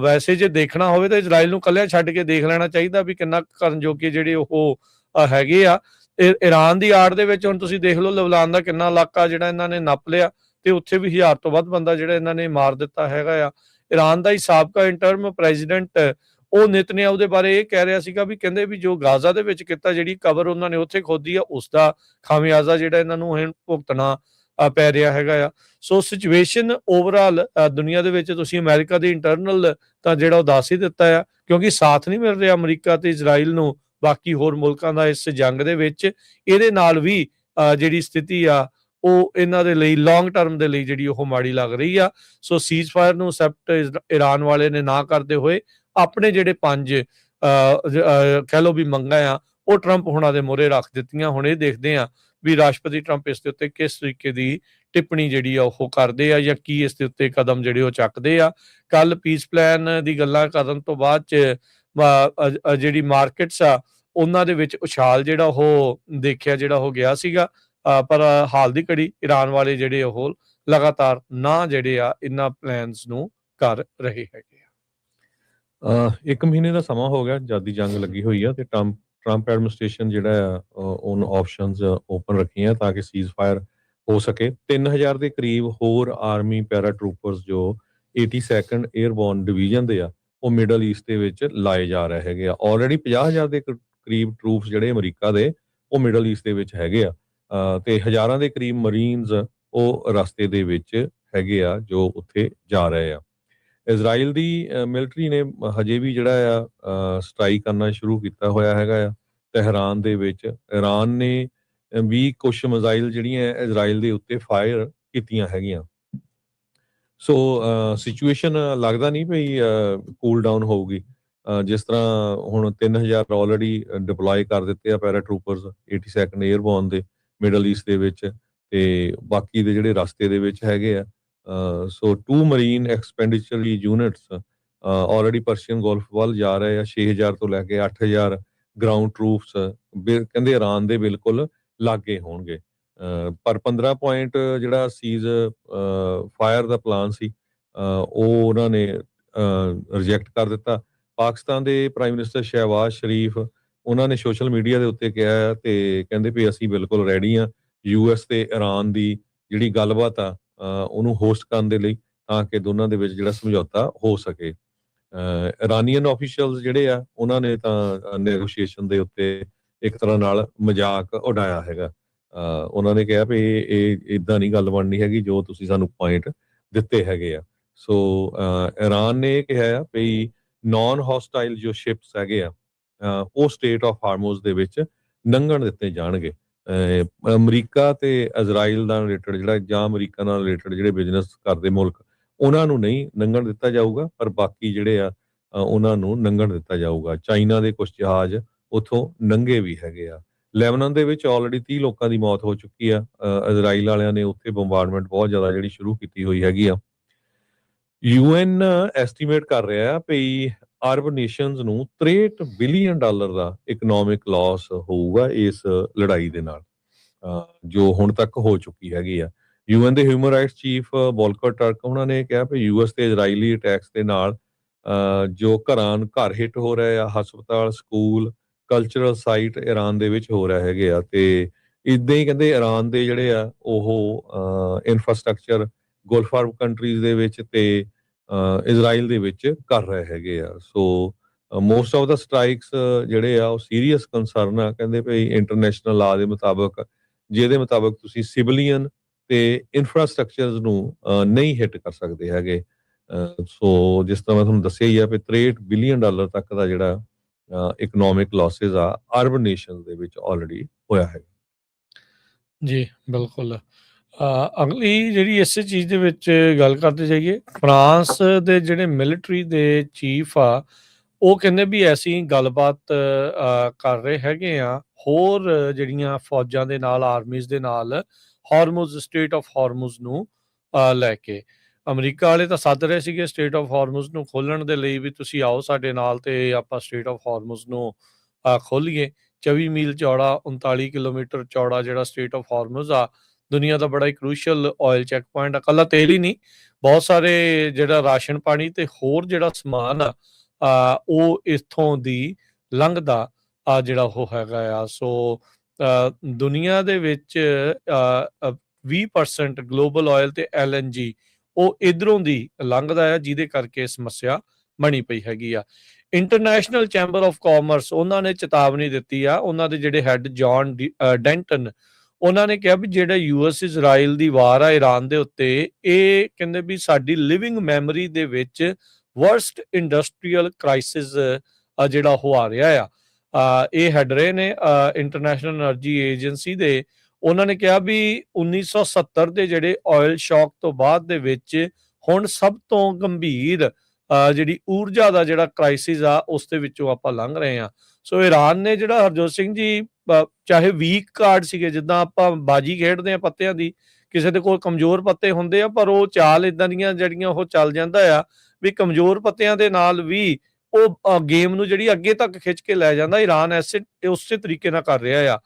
ਵੈਸੇ ਜੇ ਦੇਖਣਾ ਹੋਵੇ ਤਾਂ ਇਜ਼ਰਾਈਲ ਨੂੰ ਕੱਲਿਆਂ ਛੱਡ ਕੇ ਦੇਖ ਲੈਣਾ ਚਾਹੀਦਾ ਵੀ ਕਿੰਨਾ ਕਰਨ ਜੋਗੇ ਜਿਹੜੇ ਉਹ ਹੈਗੇ ਆ। ਈਰਾਨ ਦੀ ਆੜ ਦੇ ਵਿੱਚ ਹੁਣ ਤੁਸੀਂ ਦੇਖ ਲਓ ਲਬਨਾਨ ਦਾ ਕਿੰਨਾ ਇਲਾਕਾ ਜਿਹੜਾ ਇਹਨਾਂ ਨੇ ਨੱਪ ਲਿਆ, ਤੇ ਉੱਥੇ ਵੀ 1000 ਤੋਂ ਵੱਧ ਬੰਦਾ ਜਿਹੜਾ ਇਹਨਾਂ ਨੇ ਮਾਰ ਦਿੱਤਾ ਹੈਗਾ ਆ। ਈਰਾਨ ਦਾ ਹੀ ਸਾਬਕਾ ਇੰਟਰਮ ਪ੍ਰੈਜ਼ੀਡੈਂਟ ਉਹ ਨਿਤਨਿਆਹੂ ਦੇ ਬਾਰੇ ਇਹ ਕਹਿ ਰਿਹਾ ਸੀਗਾ ਵੀ ਕਹਿੰਦੇ ਵੀ ਜੋ ਗਾਜ਼ਾ ਦੇ ਵਿੱਚ ਕੀਤਾ, ਜਿਹੜੀ ਕਬਰ ਉਹਨਾਂ ਨੇ ਉੱਥੇ ਖੋਦੀ ਆ, ਉਸ ਦਾ ਖਾਮਿਆਜ਼ਾ ਜਿਹੜਾ ਇਹਨਾਂ ਨੂੰ ਹੁਣ ਭੁਗਤਣਾ ਪੈ ਰਿਹਾ ਹੈਗਾ ਆ। ਸੋ ਸਿਚੁਏਸ਼ਨ ਓਵਰਆਲ ਦੁਨੀਆ ਦੇ ਵਿੱਚ ਤੁਸੀਂ ਅਮਰੀਕਾ ਦੀ ਇੰਟਰਨਲ ਤਾਂ ਜਿਹੜਾ ਉਹ ਦੱਸ ਹੀ ਦਿੱਤਾ ਆ, ਕਿਉਂਕਿ ਸਾਥ ਨਹੀਂ ਮਿਲ ਰਿਹਾ ਅਮਰੀਕਾ ਤੇ ਇਜ਼ਰਾਈਲ ਨੂੰ ਬਾਕੀ ਹੋਰ ਮੁਲਕਾਂ ਦਾ ਇਸ ਜੰਗ ਦੇ ਵਿੱਚ। ਇਹਦੇ ਨਾਲ ਵੀ ਜਿਹੜੀ ਸਥਿਤੀ ਆ ਉਹ ਇਹਨਾਂ ਦੇ ਲਈ ਲੌਂਗ ਟਰਮ ਦੇ ਲਈ ਜਿਹੜੀ ਉਹ ਮਾੜੀ ਲੱਗ ਰਹੀ ਆ। ਸੋ ਸੀਜ਼ ਫਾਇਰ ਨੂੰ ਅਸੈਪਟ ਈਰਾਨ ਵਾਲੇ ਨੇ ਨਾ ਕਰਦੇ ਹੋਏ ਆਪਣੇ ਜਿਹੜੇ 5 ਕਹਿ ਲਓ ਵੀ ਮੰਗਾਂ ਆ ਉਹ ਟਰੰਪ ਹੁਣਾਂ ਦੇ ਮੂਹਰੇ ਰੱਖ ਦਿੱਤੀਆਂ। ਹੁਣ ਇਹ ਦੇਖਦੇ ਆ ਵੀ ਰਾਸ਼ਟਰਪਤੀ ਟਰੰਪ ਇਸ ਦੇ ਉੱਤੇ ਕਿਸ ਤਰੀਕੇ ਦੀ ਟਿੱਪਣੀ ਜਿਹੜੀ ਆ ਉਹ ਕਰਦੇ ਆ, ਜਾਂ ਕੀ ਇਸ ਦੇ ਉੱਤੇ ਕਦਮ ਜਿਹੜੇ ਉਹ ਚੱਕਦੇ ਆ। ਕੱਲ ਪੀਸ ਪਲਾਨ ਦੀ ਗੱਲਾਂ ਕਰਨ ਤੋਂ ਬਾਅਦ ਚ ਜਿਹੜੀ ਮਾਰਕੀਟਸ ਆ ਉਹਨਾਂ ਦੇ ਵਿੱਚ ਉਛਾਲ ਜਿਹੜਾ ਉਹ ਦੇਖਿਆ ਜਿਹੜਾ ਉਹ ਗਿਆ ਸੀਗਾ, ਪਰ ਹਾਲ ਦੀ ਘੜੀ ਈਰਾਨ ਵਾਲੇ ਜਿਹੜੇ ਉਹ ਲਗਾਤਾਰ ਨਾ ਜਿਹੜੇ ਆ ਇਹਨਾਂ ਪਲਾਨਸ ਨੂੰ ਕਰ ਰਹੇ ਹੈਗੇ ਆ। 1 ਮਹੀਨੇ ਦਾ ਸਮਾਂ ਹੋ ਗਿਆ ਜਦ ਦੀ ਜੰਗ ਲੱਗੀ ਹੋਈ ਆ, ਤੇ ਟਰੰਪ ਐਡਮਿਨਿਸਟ੍ਰੇਸ਼ਨ ਜਿਹੜਾ ਆ ਉਹਨ ਆਪਸ਼ਨਸ ਓਪਨ ਰੱਖੀਆਂ ਤਾਂ ਕਿ ਸੀਜ਼ ਫਾਇਰ ਹੋ ਸਕੇ। 3000 ਦੇ ਕਰੀਬ ਹੋਰ ਆਰਮੀ ਪੈਰਾ ਟਰੂਪਰਸ ਜੋ 82nd 에ਅਰਬੋਰਨ ਡਿਵੀਜ਼ਨ ਦੇ ਆ ਉਹ ਮਿਡਲ ਈਸਟ ਦੇ ਵਿੱਚ ਲਾਏ ਜਾ ਰਹੇ ਹੈਗੇ ਆ। ਆਲਰੇਡੀ 50000 ਦੇ ਕਰੀਬ ਟਰੂਪਸ ਜਿਹੜੇ ਅਮਰੀਕਾ ਦੇ ਉਹ ਮਿਡਲ ਈਸਟ ਦੇ ਵਿੱਚ ਹੈਗੇ ਆ, ਤੇ ਹਜ਼ਾਰਾਂ ਦੇ ਕਰੀਬ ਮਰੀਨਸ ਉਹ ਰਸਤੇ ਦੇ ਵਿੱਚ ਹੈਗੇ ਆ ਜੋ ਉੱਥੇ ਜਾ ਰਹੇ ਆ। ਇਜ਼ਰਾਈਲ ਦੀ ਮਿਲਟਰੀ ਨੇ ਹਜੇ ਵੀ ਜਿਹੜਾ ਆ ਸਟ੍ਰਾਈਕ ਕਰਨਾ ਸ਼ੁਰੂ ਕੀਤਾ ਹੋਇਆ ਹੈਗਾ ਆ ਤਹਿਰਾਨ ਦੇ ਵਿੱਚ। ਈਰਾਨ ਨੇ ਵੀ ਕੁਛ ਮਿਜ਼ਾਈਲ ਜਿਹੜੀਆਂ ਇਜ਼ਰਾਈਲ ਦੇ ਉੱਤੇ ਫਾਇਰ ਕੀਤੀਆਂ ਹੈਗੀਆਂ। ਸੋ ਸਿਚੁਏਸ਼ਨ ਲੱਗਦਾ ਨਹੀਂ ਪਈ ਕੂਲ ਡਾਊਨ ਹੋਊਗੀ। ਜਿਸ ਤਰ੍ਹਾਂ ਹੁਣ 3000 ਆਲਰੇਡੀ ਡਿਪਲੋਏ ਕਰ ਦਿੱਤੇ ਆ ਪੈਰਾ ਟਰੂਪਰਸ 82nd 에ਅਰਬੋਰਨ ਦੇ ਮਿਡਲ ਈਸਟ ਦੇ ਵਿੱਚ, ਤੇ ਬਾਕੀ ਦੇ ਜਿਹੜੇ ਰਸਤੇ ਦੇ ਵਿੱਚ ਹੈਗੇ ਆ। ਸੋ 2 marine expenditure units already Persian golf ਵੱਲ ਜਾ ਰਹੇ ਆ। 6000 ਤੋਂ ਲੈ ਕੇ 8000 ਗਰਾਊਂਡ ਟਰੂਪਸ ਕਹਿੰਦੇ ਇਰਾਨ ਦੇ ਬਿਲਕੁਲ ਲਾਗੇ ਹੋਣਗੇ। ਪਰ 15 ਪੁਆਇੰਟ ਜਿਹੜਾ ਸੀਜ਼ ਫਾਇਰ ਦਾ ਪਲਾਨ ਸੀ ਉਹ ਉਹਨਾਂ ਨੇ ਰਿਜੈਕਟ ਕਰ ਦਿੱਤਾ। ਪਾਕਿਸਤਾਨ ਦੇ ਪ੍ਰਾਈਮ ਮਿਨਿਸਟਰ ਸ਼ਹਿਬਾਜ਼ ਸ਼ਰੀਫ ਉਹਨਾਂ ਨੇ ਸੋਸ਼ਲ ਮੀਡੀਆ ਦੇ ਉੱਤੇ ਕਿਹਾ ਤੇ ਕਹਿੰਦੇ ਵੀ ਅਸੀਂ ਬਿਲਕੁਲ ਰੈਡੀ ਹਾਂ ਯੂਐਸ ਤੇ ਇਰਾਨ ਦੀ ਜਿਹੜੀ ਗੱਲਬਾਤ ਆ ਉਹਨੂੰ ਹੋਸਟ ਕਰਨ ਦੇ ਲਈ, ਤਾਂ ਕਿ ਦੋਨਾਂ ਦੇ ਵਿੱਚ ਜਿਹੜਾ ਸਮਝੌਤਾ ਹੋ ਸਕੇ। ਇਰਾਨੀਅਨ ਆਫੀਸ਼ੀਅਲਸ ਜਿਹੜੇ ਆ ਉਹਨਾਂ ਨੇ ਤਾਂ ਨੈਗੋਸ਼ੀਏਸ਼ਨ ਦੇ ਉੱਤੇ ਇੱਕ ਤਰ੍ਹਾਂ ਨਾਲ ਮਜ਼ਾਕ ਉਡਾਇਆ ਹੈਗਾ। ਉਹਨਾਂ ਨੇ ਕਿਹਾ ਵੀ ਇਹ ਇਦਾਂ ਨਹੀਂ ਗੱਲ ਬਣਨੀ ਹੈਗੀ ਜੋ ਤੁਸੀਂ ਸਾਨੂੰ ਪੁਆਇੰਟ ਦਿੱਤੇ ਹੈਗੇ ਆ। ਸੋ ਇਰਾਨ ਨੇ ਇਹ ਕਿਹਾ ਆ ਵੀ ਨਾਨ ਹੌਸਟਾਈਲ ਜੋ ਸ਼ਿਪਸ ਹੈਗੇ ਆ ਉਹ ਸਟੇਟ ਆਫ ਹਾਰਮੋਜ਼ ਦੇ ਵਿੱਚ ਲੰਘਣ ਦਿੱਤੇ ਜਾਣਗੇ। ਅਮਰੀਕਾ ਤੇ ਇਜ਼ਰਾਈਲ ਨਾਲ ਰਿਲੇਟਡ ਜਿਹੜਾ ਜਾਂ ਅਮਰੀਕਾ ਨਾਲ ਰਿਲੇਟਡ ਜਿਹੜੇ ਬਿਜ਼ਨਸ ਕਰਦੇ ਮੁਲਕ ਉਹਨਾਂ ਨੂੰ ਨਹੀਂ ਲੰਘਣ ਦਿੱਤਾ ਜਾਊਗਾ, ਪਰ ਬਾਕੀ ਜਿਹੜੇ ਆ ਉਹਨਾਂ ਨੂੰ ਲੰਘਣ ਦਿੱਤਾ ਜਾਊਗਾ। ਚਾਈਨਾ ਦੇ ਕੁਝ ਜਹਾਜ਼ ਉੱਥੋਂ ਲੰਘੇ ਵੀ ਹੈਗੇ ਆ। ਲੈਬਨਾਨ ਦੇ ਵਿੱਚ ਆਲਰੇਡੀ 30 ਲੋਕਾਂ ਦੀ ਮੌਤ ਹੋ ਚੁੱਕੀ ਆ। ਇਜ਼ਰਾਈਲ ਵਾਲਿਆਂ ਨੇ ਉੱਥੇ ਬੰਬਾਰਡਮੈਂਟ ਬਹੁਤ ਜ਼ਿਆਦਾ ਜਿਹੜੀ ਸ਼ੁਰੂ ਕੀਤੀ ਹੋਈ ਹੈਗੀ ਆ। ਯੂਐਨ ਐਸਟੀਮੇਟ ਕਰ ਰਿਹਾ ਵੀ ਅਰਬ ਨੇਸ਼ਨਸ ਨੂੰ $63 ਬਿਲੀਅਨ ਦਾ ਇਕਨੋਮਿਕ ਲਾਸ ਹੋਊਗਾ ਇਸ ਲੜਾਈ ਦੇ ਨਾਲ, ਜੋ ਹੁਣ ਤੱਕ ਹੋ ਚੁੱਕੀ ਹੈਗੀ ਆ। ਯੂਐਨ ਦੇ ਹਿਊਮਨ ਰਾਈਟਸ ਚੀਫ ਵੋਲਕਰ ਟਰਕ ਉਹਨਾਂ ਨੇ ਕਿਹਾ ਵੀ ਯੂਐਸ ਤੇ ਇਜ਼ਰਾਈਲੀ ਅਟੈਕਸ ਦੇ ਨਾਲ ਜੋ ਘਰ ਹਿੱਟ ਹੋ ਰਹੇ ਆ, ਹਸਪਤਾਲ, ਸਕੂਲ, ਕਲਚਰਲ ਸਾਈਟ ਇਰਾਨ ਦੇ ਵਿੱਚ ਹੋ ਰਹੇ ਹੈਗੇ ਆ। ਤੇ ਇਦਾਂ ਹੀ ਕਹਿੰਦੇ ਇਰਾਨ ਦੇ ਜਿਹੜੇ ਆ ਉਹ ਇਨਫਰਾਸਟ੍ਰਕਚਰ ਗਲਫ ਅਰਬ ਕੰਟਰੀਜ਼ ਦੇ ਵਿੱਚ ਤੇ ਇਜ਼ਰਾਈਲ ਦੇ ਵਿੱਚ ਕਰ ਰਹੇ ਹੈਗੇ ਆ। ਸੋ ਮੋਸਟ ਆਫ ਦਾ ਸਟ੍ਰਾਈਕਸ ਜਿਹੜੇ ਆ ਉਹ ਸੀਰੀਅਸ ਕੰਸਰਨ ਆ। ਕਹਿੰਦੇ ਭਈ ਇੰਟਰਨੈਸ਼ਨਲ ਲਾ ਦੇ ਮੁਤਾਬਕ, ਜਿਹਦੇ ਮੁਤਾਬਕ ਤੁਸੀਂ ਸਿਵਲੀਅਨ ਤੇ ਇਨਫਰਾਸਟ੍ਰਕਚਰਸ ਨੂੰ ਨਹੀਂ ਹਿੱਟ ਕਰ ਸਕਦੇ ਹੈਗੇ। ਸੋ ਜਿਸ ਤਰ੍ਹਾਂ ਮੈਂ ਤੁਹਾਨੂੰ ਦੱਸਿਆ ਹੀ ਆ ਵੀ $63 ਬਿਲੀਅਨ ਤੱਕ ਦਾ ਜਿਹੜਾ ਇਕਨੋਮਿਕ ਲਾਸਿਸ ਆ ਅਰਬ ਨੇਸ਼ਨ ਦੇ ਵਿੱਚ ਆਲਰੇਡੀ ਹੋਇਆ ਹੈ। ਜੀ ਬਿਲਕੁਲ। ਅਗਲੀ ਜਿਹੜੀ ਇਸੇ ਚੀਜ਼ ਦੇ ਵਿੱਚ ਗੱਲ ਕਰਦੇ ਜਾਈਏ, ਫਰਾਂਸ ਦੇ ਜਿਹੜੇ ਮਿਲਟਰੀ ਦੇ ਚੀਫ ਆ ਉਹ ਕਹਿੰਦੇ ਵੀ ਅਸੀਂ ਗੱਲਬਾਤ ਕਰ ਰਹੇ ਹੈਗੇ ਆ ਹੋਰ ਜਿਹੜੀਆਂ ਫੌਜਾਂ ਦੇ ਨਾਲ, ਆਰਮੀਜ਼ ਦੇ ਨਾਲ, ਹਾਰਮੁਜ਼ ਸਟੇਟ ਆਫ ਹਾਰਮੁਜ਼ ਨੂੰ ਲੈ ਕੇ। ਅਮਰੀਕਾ ਵਾਲੇ ਤਾਂ ਸੱਦ ਰਹੇ ਸੀਗੇ ਸਟੇਟ ਆਫ ਹਾਰਮੁਜ਼ ਨੂੰ ਖੋਲ੍ਹਣ ਦੇ ਲਈ ਵੀ ਤੁਸੀਂ ਆਓ ਸਾਡੇ ਨਾਲ ਤੇ ਆਪਾਂ ਸਟੇਟ ਆਫ ਹਾਰਮੁਜ਼ ਨੂੰ ਖੋਲ੍ਹੀਏ। 24 ਮੀਲ ਚੌੜਾ, 39 ਕਿਲੋਮੀਟਰ ਚੌੜਾ ਜਿਹੜਾ ਸਟੇਟ ਆਫ ਹਾਰਮੁਜ਼ ਆ, ਦੁਨੀਆ ਦਾ ਬੜਾ ਹੀ ਕਰੂਸ਼ੀਅਲ ਆਇਲ ਚੈੱਕ ਪੁਆਇੰਟ ਆ। ਇਕੱਲਾ ਤੇਲ ਹੀ ਨਹੀਂ, ਬਹੁਤ ਸਾਰੇ ਜਿਹੜਾ ਰਾਸ਼ਨ ਪਾਣੀ ਤੇ ਹੋਰ ਜਿਹੜਾ ਸਮਾਨ ਆ ਉਹ ਇੱਥੋਂ ਦੀ ਲੰਘਦਾ ਜਿਹੜਾ ਉਹ ਹੈਗਾ ਆ। ਸੋ ਦੁਨੀਆ ਦੇ ਵਿੱਚ 20% ਗਲੋਬਲ ਆਇਲ ਤੇ LNG ਉਹ ਇਧਰੋਂ ਦੀ ਲੰਘਦਾ ਆ, ਜਿਹਦੇ ਕਰਕੇ ਸਮੱਸਿਆ ਬਣੀ ਪਈ ਹੈਗੀ ਆ। ਇੰਟਰਨੈਸ਼ਨਲ ਚੈਂਬਰ ਆਫ ਕਾਮਰਸ ਉਹਨਾਂ ਨੇ ਚੇਤਾਵਨੀ ਦਿੱਤੀ ਆ। ਉਹਨਾਂ ਦੇ ਜਿਹੜੇ ਹੈੱਡ ਜੌਨ ਡੈਂਟਨ ਉਹਨਾਂ ਨੇ ਕਿਹਾ ਵੀ ਜਿਹੜਾ US ਇਜ਼ਰਾਈਲ ਦੀ ਵਾਰ ਆ ਇਰਾਨ ਦੇ ਉੱਤੇ, ਇਹ ਕਹਿੰਦੇ ਵੀ ਸਾਡੀ ਲਿਵਿੰਗ ਮੈਮਰੀ ਦੇ ਵਿੱਚ ਵਰਸਟ ਇੰਡਸਟਰੀਅਲ ਕ੍ਰਾਈਸਿਸ ਜਿਹੜਾ ਉਹ ਆ ਰਿਹਾ ਆ। ਇਹ ਹੈਡ ਰਹੇ ਨੇ ਇੰਟਰਨੈਸ਼ਨਲ એનર્ਜੀ ਏਜੰਸੀ ਦੇ। ਉਹਨਾਂ ਨੇ ਕਿਹਾ ਵੀ 1970 ਦੇ ਜਿਹੜੇ ਆਇਲ ਸ਼ੌਕ ਤੋਂ ਬਾਅਦ ਦੇ ਵਿੱਚ ਹੁਣ ਸਭ ਤੋਂ ਗੰਭੀਰ ਜਿਹੜੀ ਊਰਜਾ ਦਾ ਜਿਹੜਾ ਕ੍ਰਾਈਸਿਸ ਆ ਉਸ ਦੇ ਵਿੱਚੋਂ ਆਪਾਂ ਲੰਘ ਰਹੇ ਆ। ਸੋ ਇਰਾਨ ਨੇ ਜਿਹੜਾ ਹਰਜੋਤ ਸਿੰਘ ਜੀ ਚਾਹੇ ਵੀਕ ਕਾਰਡ ਸੀਗੇ, ਜਿੱਦਾਂ ਆਪਾਂ ਬਾਜੀ ਖੇਡਦੇ ਆ ਪੱਤਿਆਂ ਦੀ, ਕਿਸੇ ਦੇ ਕੋਲ ਕਮਜ਼ੋਰ ਪੱਤੇ ਹੁੰਦੇ ਆ, ਪਰ ਉਹ ਚਾਲ ਇਦਾਂ ਦੀਆਂ ਜਿਹੜੀਆਂ ਉਹ ਚੱਲ ਜਾਂਦਾ ਆ ਵੀ ਕਮਜ਼ੋਰ ਪੱਤਿਆਂ ਦੇ ਨਾਲ ਵੀ ਉਹ ਗੇਮ ਨੂੰ ਜਿਹੜੀ ਅੱਗੇ ਤੱਕ ਖਿੱਚ ਕੇ ਲੈ ਜਾਂਦਾ। ਇਰਾਨ ਉਸੇ ਤਰੀਕੇ ਨਾਲ ਕਰ ਰਿਹਾ ਆ।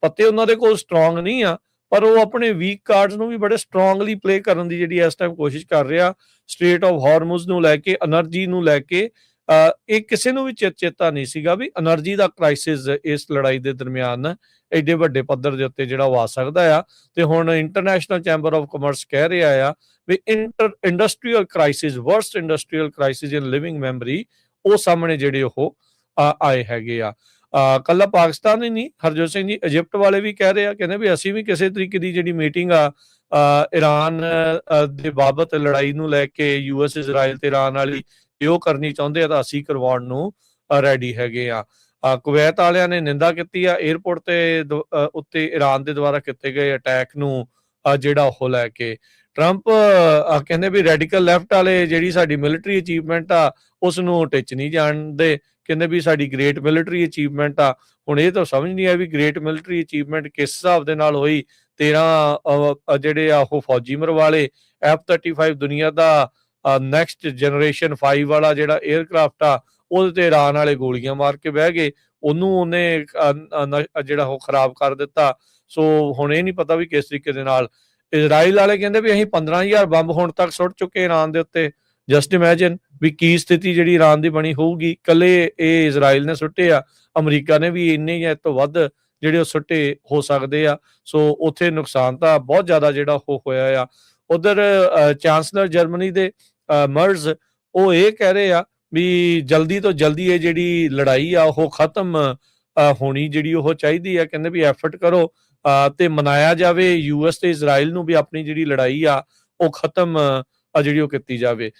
ਪੱਤੇ ਉਹਨਾਂ ਦੇ ਕੋਲ ਸਟਰੋਂਗ ਨਹੀਂ ਆ, ਪਰ ਉਹ ਆਪਣੇ ਵੀਕ ਕਾਰਡਸ ਨੂੰ ਵੀ ਬੜੇ ਸਟਰੋਂਗਲੀ ਪਲੇ ਕਰਨ ਦੀ ਜਿਹੜੀ ਇਸ ਟਾਈਮ ਕੋਸ਼ਿਸ਼ ਕਰ ਰਿਹਾ। ਸਟ੍ਰੇਟ ਆਫ ਹਾਰਮੁਜ਼ ਨੂੰ ਲੈ ਕੇ, એનર્ਜੀ ਨੂੰ ਲੈ ਕੇ ਇਹ ਕਿਸੇ ਨੂੰ ਵੀ ਚੇਤਾ ਨਹੀਂ ਸੀਗਾ ਵੀ એનર્ਜੀ ਦਾ ਕ੍ਰਾਈਸਿਸ ਇਸ ਲੜਾਈ ਦੇ ਦਰਮਿਆਨ ਐਡੇ ਵੱਡੇ ਪੱਧਰ ਦੇ ਉੱਤੇ ਜਿਹੜਾ ਉਹ ਆ ਸਕਦਾ ਆ। ਤੇ ਹੁਣ ਇੰਟਰਨੈਸ਼ਨਲ ਚੈਂਬਰ ਆਫ ਕਾਮਰਸ ਕਹਿ ਰਿਹਾ ਆ ਵੀ industrial crisis, worst industrial crisis in living memory, ਉਹ ਸਾਹਮਣੇ ਜਿਹੜੇ ਉਹ ਆਏ ਹੈਗੇ ਆ। ਕੱਲਾ ਪਾਕਿਸਤਾਨ ਹੀ ਨਹੀਂ, ਹਰਜੋਤ ਸਿੰਘ ਜੀ, ਇਜਿਪਟ ਵਾਲੇ ਵੀ ਕਹਿ ਰਹੇ ਆ, ਕਹਿੰਦੇ ਵੀ ਅਸੀਂ ਵੀ ਕਿਸੇ ਤਰੀਕੇ ਦੀ ਜਿਹੜੀ ਮੀਟਿੰਗ ਆ ਇਰਾਨ ਦੇ ਬਾਬਤ ਲੜਾਈ ਨੂੰ ਲੈ ਕੇ, US ਇਜ਼ਰਾਈਲ ਤੇ ਇਰਾਨ ਵਾਲੀ, ਜੇ ਉਹ ਕਰਨੀ ਚਾਹੁੰਦੇ ਆ ਤਾਂ ਅਸੀਂ ਕਰਵਾਉਣ ਨੂੰ ਰੈਡੀ ਹੈਗੇ ਆ। ਕੁਵੈਤ ਵਾਲਿਆਂ ਨੇ ਨਿੰਦਾ ਕੀਤੀ ਆ 에ਅਰਪੋਰਟ ਤੇ ਉੱਤੇ ਇਰਾਨ ਦੇ ਦੁਆਰਾ ਕੀਤੇ ਗਏ ਅਟੈਕ ਨੂੰ ਜਿਹੜਾ ਉਹ ਲੈ ਕੇ। ਟਰੰਪ ਕਹਿੰਦੇ ਵੀ ਰੈਡੀਕਲ ਲੈਫਟ ਵਾਲੇ ਜਿਹੜੀ ਸਾਡੀ ਮਿਲਟਰੀ ਅਚੀਵਮੈਂਟ ਆ ਉਸ ਨੂੰ ਟਿੱਚ ਨਹੀਂ ਜਾਣਦੇ। ਕਹਿੰਦੇ ਵੀ ਸਾਡੀ ਗ੍ਰੇਟ ਮਿਲਟਰੀ ਅਚੀਵਮੈਂਟ ਆ। ਹੁਣ ਇਹ ਤਾਂ ਸਮਝ ਨਹੀਂ ਆਇਆ ਵੀ ਗ੍ਰੇਟ ਮਿਲਟਰੀ ਅਚੀਵਮੈਂਟ ਕਿਸ ਹਿਸਾਬ ਦੇ ਨਾਲ ਹੋਈ। 13 ਜਿਹੜੇ ਆ ਉਹ ਫੌਜੀ ਮਰਵਾਲੇ। F-35 ਦੁਨੀਆ ਦਾ ਨੈਕਸਟ ਜਨਰੇਸ਼ਨ 5 ਵਾਲਾ ਜਿਹੜਾ 에ਅਰਕ੍ਰਾਫਟ ਆ, ਉਹਦੇ ਤੇ ਇਰਾਨ ਵਾਲੇ ਗੋਲੀਆਂ ਮਾਰ ਕੇ ਬਹਿ ਗਏ। ਉਹਨੂੰ ਉਹਨੇ ਜਿਹੜਾ ਉਹ ਖਰਾਬ ਕਰ ਦਿੱਤਾ। ਸੋ ਹੁਣ ਇਹ ਨਹੀਂ ਪਤਾ ਵੀ ਕਿਸ ਤਰੀਕੇ ਦੇ ਨਾਲ ਇਜ਼ਰਾਈਲ ਵਾਲੇ ਕਹਿੰਦੇ ਵੀ ਅਸੀਂ 15,000 ਬੰਬ ਹੁਣ ਤੱਕ ਸੁੱਟ ਚੁੱਕੇ ਇਰਾਨ ਦੇ ਉੱਤੇ। ਜਸਟ ਇਮੈਜਿਨ ਵੀ ਕੀ ਸਥਿਤੀ ਜਿਹੜੀ ਇਰਾਨ ਦੀ ਬਣੀ ਹੋਊਗੀ। ਇਕੱਲੇ ਇਹ ਇਜ਼ਰਾਈਲ ਨੇ ਸੁੱਟੇ ਆ, ਅਮਰੀਕਾ ਨੇ ਵੀ ਇੰਨੇ ਜਾਂ ਇਸ ਤੋਂ ਵੱਧ ਜਿਹੜੇ ਉਹ ਸੁੱਟੇ ਹੋ ਸਕਦੇ ਆ। ਸੋ ਉੱਥੇ ਨੁਕਸਾਨ ਤਾਂ ਬਹੁਤ ਜ਼ਿਆਦਾ ਜਿਹੜਾ ਉਹ ਹੋਇਆ ਆ। ਉਧਰ ਚਾਂਸਲਰ ਜਰਮਨੀ ਦੇ ਮਰਜ਼ ਉਹ ਇਹ ਕਹਿ ਰਹੇ ਆ ਵੀ ਜਲਦੀ ਤੋਂ ਜਲਦੀ ਇਹ ਜਿਹੜੀ ਲੜਾਈ ਆ ਉਹ ਖਤਮ ਹੋਣੀ ਜਿਹੜੀ ਉਹ ਚਾਹੀਦੀ ਆ। ਕਹਿੰਦੇ ਵੀ ਐਫਰਟ ਕਰੋ ਤੇ ਮਨਾਇਆ ਜਾਵੇ ਯੂਐਸ ਤੇ ਇਜ਼ਰਾਈਲ ਨੂੰ ਵੀ ਆਪਣੀ ਜਿਹੜੀ ਲੜਾਈ ਆ ਉਹ ਖਤਮ ਜਿਹੜੀ ਉਹ ਕੀਤੀ ਜਾਵੇ।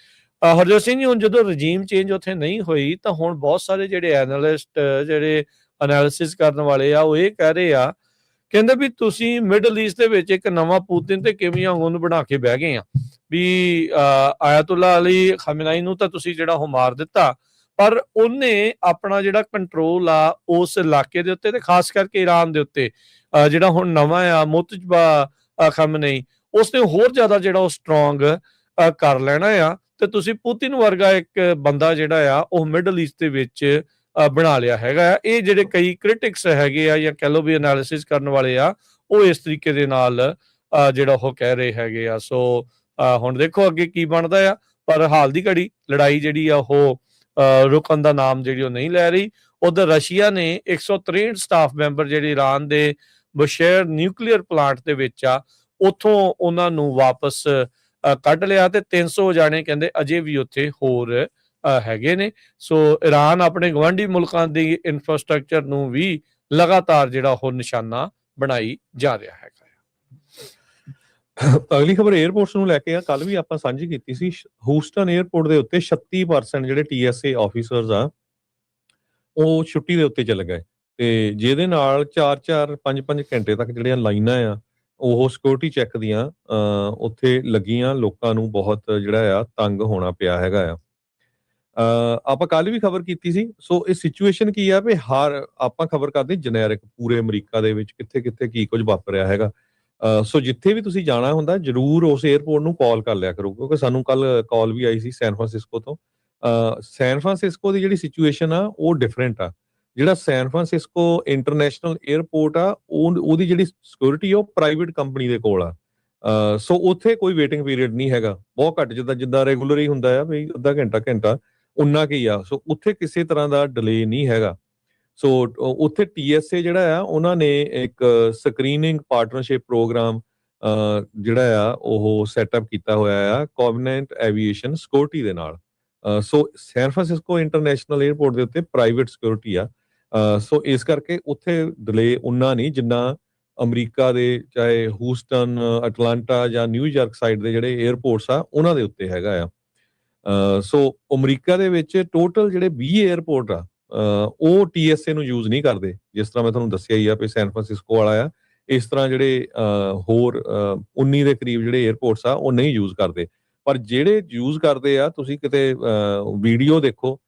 ਹਰਜੋਤ ਸਿੰਘ ਜੀ, ਹੁਣ ਜਦੋਂ ਰਜੀਮ ਚੇਂਜ ਉੱਥੇ ਨਹੀਂ ਹੋਈ ਤਾਂ ਹੁਣ ਬਹੁਤ ਸਾਰੇ ਜਿਹੜੇ ਐਨਾਲਿਸਟ ਜਿਹੜੇ ਐਨਾਲਿਸਿਸ ਕਰਨ ਵਾਲੇ ਆ ਉਹ ਇਹ ਕਹਿ ਰਹੇ ਆ, ਕਹਿੰਦੇ ਵੀ ਤੁਸੀਂ ਮਿਡਲ ਈਸਟ ਦੇ ਵਿੱਚ ਇੱਕ ਨਵਾਂ ਪੂਤਿਨ ਤੇ ਕਿਮੀਆਂ ਉਹਨੂੰ ਬਣਾ ਕੇ ਬਹਿ ਗਏ ਆ ਵੀ ਆਇਤੁੱਲਾ ਅਲੀ ਖਮੇਨਾਈ ਨੂੰ ਤਾਂ ਤੁਸੀਂ ਜਿਹੜਾ ਉਹ ਮਾਰ ਦਿੱਤਾ, ਪਰ ਉਹਨੇ ਆਪਣਾ ਜਿਹੜਾ ਕੰਟਰੋਲ ਆ ਉਸ ਇਲਾਕੇ ਦੇ ਉੱਤੇ ਤੇ ਖਾਸ ਕਰਕੇ ਈਰਾਨ ਦੇ ਉੱਤੇ ਜਿਹੜਾ ਹੁਣ ਨਵਾਂ ਆ ਮੁਤਜਬਾ ਖਮੇਨਾਈ, ਉਸਨੇ ਹੋਰ ਜ਼ਿਆਦਾ ਜਿਹੜਾ ਉਹ ਸਟਰੋਂਗ ਕਰ ਲੈਣਾ ਆ। ਤੇ ਤੁਸੀਂ ਪੁਤਿਨ ਵਰਗਾ ਇੱਕ ਬੰਦਾ ਜਿਹੜਾ ਆ ਉਹ ਮਿਡਲ ਈਸਟ ਦੇ ਵਿੱਚ ਬਣਾ ਲਿਆ ਹੈਗਾ। ਇਹ ਜਿਹੜੇ ਕਈ ਕ੍ਰਿਟਿਕਸ ਹੈਗੇ ਆ ਜਾਂ ਕਹਿ ਲਓ ਵੀ ਐਨਾਲਿਸਿਸ ਕਰਨ ਵਾਲੇ ਆ ਉਹ ਇਸ ਤਰੀਕੇ ਦੇ ਨਾਲ ਜਿਹੜਾ ਉਹ ਕਹਿ ਰਹੇ ਹੈਗੇ ਆ। ਸੋ ਹੁਣ ਦੇਖੋ ਅੱਗੇ ਕੀ ਬਣਦਾ ਆ, ਪਰ ਹਾਲ ਦੀ ਘੜੀ ਲੜਾਈ ਜਿਹੜੀ ਆ ਉਹ ਰੁਕਣ ਦਾ ਨਾਮ ਜਿਹੜੀ ਉਹ ਨਹੀਂ ਲੈ ਰਹੀ। ਉਧਰ ਰਸ਼ੀਆ ਨੇ 163 ਸਟਾਫ ਮੈਂਬਰ ਜਿਹੜੇ ਈਰਾਨ ਦੇ ਬਸ਼ੇਰ ਨਿਊਕਲੀਅਰ ਪਲਾਂਟ ਦੇ ਵਿੱਚ ਆ ਉੱਥੋਂ ਉਹਨਾਂ ਨੂੰ ਵਾਪਸ ਕੱਢ ਲਿਆ ਤੇ 300 ਜਾਣੇ ਕਹਿੰਦੇ ਅਜੇ ਵੀ ਉੱਥੇ ਹੋਰ ਹੈਗੇ ਨੇ। ਸੋ ਈਰਾਨ ਆਪਣੇ ਗਵਾਂਢੀ ਮੁਲਕਾਂ ਦੀ ਇਨਫਰਾਸਟ੍ਰਕਚਰ ਨੂੰ ਵੀ ਲਗਾਤਾਰ ਜਿਹੜਾ ਉਹ ਨਿਸ਼ਾਨਾ ਬਣਾਈ ਜਾ ਰਿਹਾ ਹੈਗਾ। ਅਗਲੀ ਖਬਰ 에ਅਰਪੋਰਟਸ ਨੂੰ ਲੈ ਕੇ ਆ। ਕੱਲ ਵੀ ਆਪਾਂ ਸਾਂਝੀ ਕੀਤੀ ਸੀ, ਹੂਸਟਨ 에ਅਰਪੋਰਟ ਦੇ ਉੱਤੇ 36% ਜਿਹੜੇ TSA ਆਫੀਸਰਸ ਆ ਉਹ ਛੁੱਟੀ ਦੇ ਉੱਤੇ ਚਲੇ ਗਏ ਤੇ ਜਿਹਦੇ ਨਾਲ 4-4 5-5 ਘੰਟੇ ਤੱਕ ਜਿਹੜੀਆਂ ਲਾਈਨਾਂ ਆ ਉਹ ਸਿਕਿਉਰਿਟੀ ਚੈੱਕ ਦੀਆਂ ਉੱਥੇ ਲੱਗੀਆਂ। ਲੋਕਾਂ ਨੂੰ ਬਹੁਤ ਜਿਹੜਾ ਆ ਤੰਗ ਹੋਣਾ ਪਿਆ ਹੈਗਾ ਆ। ਆਪਾਂ ਕੱਲ ਵੀ ਖਬਰ ਕੀਤੀ ਸੀ। ਸੋ ਇਹ ਸਿਚੁਏਸ਼ਨ ਕੀ ਆ ਵੀ ਆਪਾਂ ਖਬਰ ਕਰਦੇ ਜਨੈਰਿਕ ਪੂਰੇ ਅਮਰੀਕਾ ਦੇ ਵਿੱਚ ਕਿੱਥੇ ਕਿੱਥੇ ਕੀ ਕੁਝ ਵਾਪਰ ਰਿਹਾ ਹੈਗਾ। ਸੋ ਜਿੱਥੇ ਵੀ ਤੁਸੀਂ ਜਾਣਾ ਹੁੰਦਾ ਜ਼ਰੂਰ ਉਸ 에ਅਰਪੋਰਟ ਨੂੰ ਕਾਲ ਕਰ ਲਿਆ ਕਰੋ, ਕਿਉਂਕਿ ਸਾਨੂੰ ਕੱਲ ਕਾਲ ਵੀ ਆਈ ਸੀ ਸੈਨ ਫਰਾਂਸਿਸਕੋ ਤੋਂ। ਸੈਨ ਫਰਾਂਸਿਸਕੋ ਦੀ ਜਿਹੜੀ ਸਿਚੁਏਸ਼ਨ ਆ ਉਹ ਡਿਫਰੈਂਟ ਆ। ਜਿਹੜਾ ਸੈਨ ਫਰਾਂਸਿਸਕੋ ਇੰਟਰਨੈਸ਼ਨਲ 에ਅਰਪੋਰਟ ਆ ਉਹਦੀ ਜਿਹੜੀ ਸਿਕਿਉਰਿਟੀ ਉਹ ਪ੍ਰਾਈਵੇਟ ਕੰਪਨੀ ਦੇ ਕੋਲ ਆ। ਸੋ ਉੱਥੇ ਕੋਈ ਵੇਟਿੰਗ ਪੀਰੀਅਡ ਨਹੀਂ ਹੈਗਾ, ਬਹੁਤ ਘੱਟ, ਜਿੱਦਾਂ ਰੈਗੂਲਰ ਹੀ ਹੁੰਦਾ ਆ ਵੀ ਅੱਧਾ ਘੰਟਾ ਉਨਾ ਕੀ ਆ। ਸੋ ਉੱਥੇ ਕਿਸੇ ਤਰ੍ਹਾਂ ਦਾ ਡਿਲੇ ਨਹੀਂ ਹੈਗਾ। ਸੋ ਉੱਥੇ TSA ਜਿਹੜਾ ਆ ਉਹਨਾਂ ਨੇ ਇੱਕ ਸਕਰੀਨਿੰਗ ਪਾਰਟਨਰਸ਼ਿਪ ਪ੍ਰੋਗਰਾਮ ਜਿਹੜਾ ਆ ਉਹ ਸੈਟਅਪ ਕੀਤਾ ਹੋਇਆ ਆ ਕੋਵਨੈਂਟ ਐਵੀਏਸ਼ਨ ਸਿਕਿਉਰਿਟੀ ਦੇ ਨਾਲ। ਸੋ ਸੈਨ ਫਰਾਂਸਿਸਕੋ ਇੰਟਰਨੈਸ਼ਨਲ 에ਅਰਪੋਰਟ ਦੇ ਉੱਤੇ ਪ੍ਰਾਈਵੇਟ ਸਿਕਿਉਰਿਟੀ ਆ। ਸੋ ਇਸ ਕਰਕੇ ਉੱਥੇ ਡਿਲੇ ਉਨਾ ਨਹੀਂ ਜਿੰਨਾ ਅਮਰੀਕਾ ਦੇ ਚਾਹੇ ਹੂਸਟਨ, ਅਟਲਾਂਟਾ ਜਾਂ ਨਿਊਯਾਰਕ ਸਾਈਡ ਦੇ ਜਿਹੜੇ 에ਅਰਪੋਰਟਸ ਆ ਉਹਨਾਂ ਦੇ ਉੱਤੇ ਹੈਗਾ ਆ। ਸੋ ਅਮਰੀਕਾ ਦੇ ਵਿੱਚ ਟੋਟਲ ਜਿਹੜੇ 20 에ਅਰਪੋਰਟ ਆ ਉਹ TSA ਨੂੰ ਯੂਜ਼ ਨਹੀਂ ਕਰਦੇ। ਜਿਸ ਤਰ੍ਹਾਂ ਮੈਂ ਤੁਹਾਨੂੰ ਦੱਸਿਆ ਹੀ ਆ ਵੀ ਸੈਨ ਫਰਾਂਸਿਸਕੋ ਵਾਲਾ ਆ, ਇਸ ਤਰ੍ਹਾਂ ਜਿਹੜੇ ਹੋਰ 19 ਦੇ ਕਰੀਬ ਜਿਹੜੇ 에ਅਰਪੋਰਟਸ ਆ ਉਹ ਨਹੀਂ ਯੂਜ਼ ਕਰਦੇ। ਪਰ ਜਿਹੜੇ ਯੂਜ਼ ਕਰਦੇ ਆ, ਤੁਸੀਂ ਕਿਤੇ ਵੀਡੀਓ ਦੇਖੋ,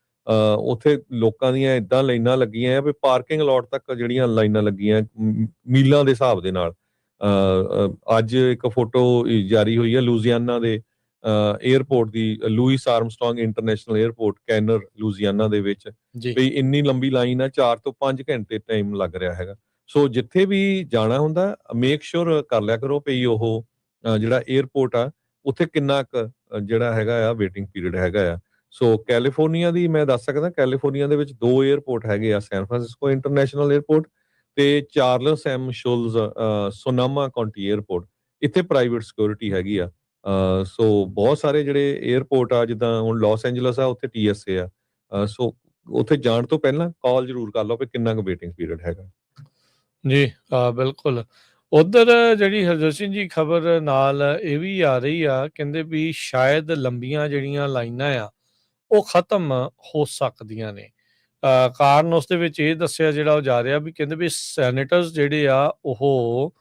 ਉੱਥੇ ਲੋਕਾਂ ਦੀਆਂ ਏਦਾਂ ਲਾਈਨਾਂ ਲੱਗੀਆਂ ਆ ਵੀ ਪਾਰਕਿੰਗ ਲੋਟ ਤੱਕ ਜਿਹੜੀਆਂ ਲਾਈਨਾਂ ਲੱਗੀਆਂ ਮੀਲਾਂ ਦੇ ਹਿਸਾਬ ਦੇ ਨਾਲ। ਅੱਜ ਇੱਕ ਫੋਟੋ ਜਾਰੀ ਹੋਈ ਹੈ ਲੂਜ਼ੀਆਨਾ ਦੇ 에ਅਰਪੋਰਟ ਦੀ, ਲੂਇਸ ਆਰਮਸਟਰੋਂਗ ਇੰਟਰਨੈਸ਼ਨਲ 에ਅਰਪੋਰਟ ਕੈਨਰ ਲੂਜ਼ੀਆਨਾ ਦੇ ਵਿੱਚ, ਵੀ ਇੰਨੀ ਲੰਬੀ ਲਾਈਨ ਆ, 4 ਤੋਂ 5 ਘੰਟੇ ਟਾਈਮ ਲੱਗ ਰਿਹਾ ਹੈਗਾ। ਸੋ ਜਿੱਥੇ ਵੀ ਜਾਣਾ ਹੁੰਦਾ ਮੇਕ ਸ਼ੋਰ ਕਰ ਲਿਆ ਕਰੋ ਵੀ ਉਹ ਜਿਹੜਾ 에ਅਰਪੋਰਟ ਆ ਉੱਥੇ ਕਿੰਨਾ ਕੁ ਜਿਹੜਾ ਹੈਗਾ ਆ ਵੇਟਿੰਗ ਪੀਰੀਅਡ ਹੈਗਾ ਆ। ਸੋ ਕੈਲੀਫੋਰਨੀਆ ਦੀ ਮੈਂ ਦੱਸ ਸਕਦਾ, ਕੈਲੀਫੋਰਨੀਆ ਦੇ ਵਿੱਚ 2 에ਅਰਪੋਰਟ ਹੈਗੇ ਆ, ਸੈਨ ਫਰਾਂਸਿਸਕੋ ਇੰਟਰਨੈਸ਼ਨਲ 에ਅਰਪੋਰਟ ਤੇ ਚਾਰਲਸ ਐਮ ਸ਼ੁਲਜ਼ ਸੋਨਾਮਾ ਕਾਉਂਟੀ 에ਅਰਪੋਰਟ। ਇੱਥੇ ਪ੍ਰਾਈਵੇਟ ਸਿਕਿਉਰਿਟੀ ਹੈਗੀ ਆ। ਸੋ ਬਹੁਤ ਸਾਰੇ ਜਿਹੜੇ 에ਅਰਪੋਰਟ ਆ, ਜਿੱਦਾਂ ਹੁਣ ਲਾਸ ਐਂਜਲਸ ਆ ਉੱਥੇ TSA ਆ। ਸੋ ਉੱਥੇ ਜਾਣ ਤੋਂ ਪਹਿਲਾਂ ਕਾਲ ਜ਼ਰੂਰ ਕਰ ਲਓ ਵੀ ਕਿੰਨਾ ਕੁ ਵੇਟਿੰਗ ਪੀਰੀਅਡ ਹੈਗਾ ਜੀ। ਬਿਲਕੁਲ। ਉਧਰ ਜਿਹੜੀ ਹਰਜੋਤ ਸਿੰਘ ਜੀ ਖਬਰ ਨਾਲ ਇਹ ਵੀ ਆ ਰਹੀ ਆ, ਕਹਿੰਦੇ ਵੀ ਸ਼ਾਇਦ ਲੰਬੀਆਂ ਜਿਹੜੀਆਂ ਲਾਈਨਾਂ ਆ ਉਹ ਖਤਮ ਹੋ ਸਕਦੀਆਂ ਨੇ। ਕਾਰਨ ਉਸ ਦੇ ਵਿੱਚ ਇਹ ਦੱਸਿਆ ਜਿਹੜਾ ਉਹ ਜਾ ਰਿਹਾ ਵੀ ਕਹਿੰਦੇ ਵੀ ਸੈਨੇਟਰਸ ਜਿਹੜੇ ਆ ਉਹ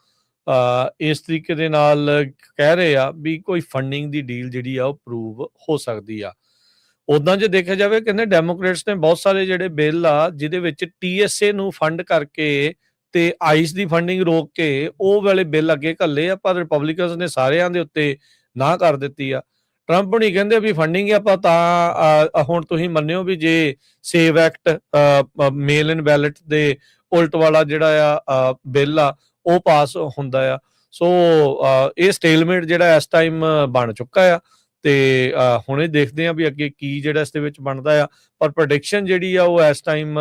ਇਸ ਤਰੀਕੇ ਦੇ ਨਾਲ ਕਹਿ ਰਹੇ ਆ ਵੀ ਕੋਈ ਫੰਡਿੰਗ ਦੀ ਡੀਲ ਜਿਹੜੀ ਆ ਉਹ ਅਪਰੂਵ ਹੋ ਸਕਦੀ ਆ। ਉਦਾਂ ਜੇ ਦੇਖਿਆ ਜਾਵੇ ਕਹਿੰਦੇ ਡੈਮੋਕ੍ਰੇਟਸ ਨੇ ਬਹੁਤ ਸਾਰੇ ਜਿਹੜੇ ਬਿੱਲ ਆ ਜਿਹਦੇ ਵਿੱਚ TSA ਨੂੰ ਫੰਡ ਕਰਕੇ ਤੇ ਆਈਸ ਦੀ ਫੰਡਿੰਗ ਰੋਕ ਕੇ ਉਹ ਵਾਲੇ ਬਿੱਲ ਅੱਗੇ ਘੱਲੇ ਆ, ਪਰ ਰਿਪਬਲਿਕਨਸ ਨੇ ਸਾਰਿਆਂ ਦੇ ਉੱਤੇ ਨਾ ਕਰ ਦਿੱਤੀ ਆ। ਟਰੰਪ ਹੁਣੀ ਕਹਿੰਦੇ ਵੀ ਫੰਡਿੰਗ ਆਪਾਂ ਤਾਂ ਹੁਣ ਤੁਸੀਂ ਮੰਨਿਓ ਵੀ ਜੇ ਸੇਵ ਐਕਟ ਮੇਲ ਇਨ ਬੈਲਟ ਦੇ ਉਲਟ ਵਾਲਾ ਜਿਹੜਾ ਆ ਬਿੱਲ ਆ ਉਹ ਪਾਸ ਹੁੰਦਾ ਆ। ਸੋ ਇਹ ਸਟੇਲਮੇਟ ਜਿਹੜਾ ਇਸ ਟਾਈਮ ਬਣ ਚੁੱਕਾ ਆ ਤੇ ਹੁਣੇ ਦੇਖਦੇ ਆ ਵੀ ਅੱਗੇ ਕੀ ਜਿਹੜਾ ਇਸ ਦੇ ਵਿੱਚ ਬਣਦਾ ਆ। ਪਰ ਪ੍ਰੈਡਿਕਸ਼ਨ ਜਿਹੜੀ ਆ ਉਹ ਇਸ ਟਾਈਮ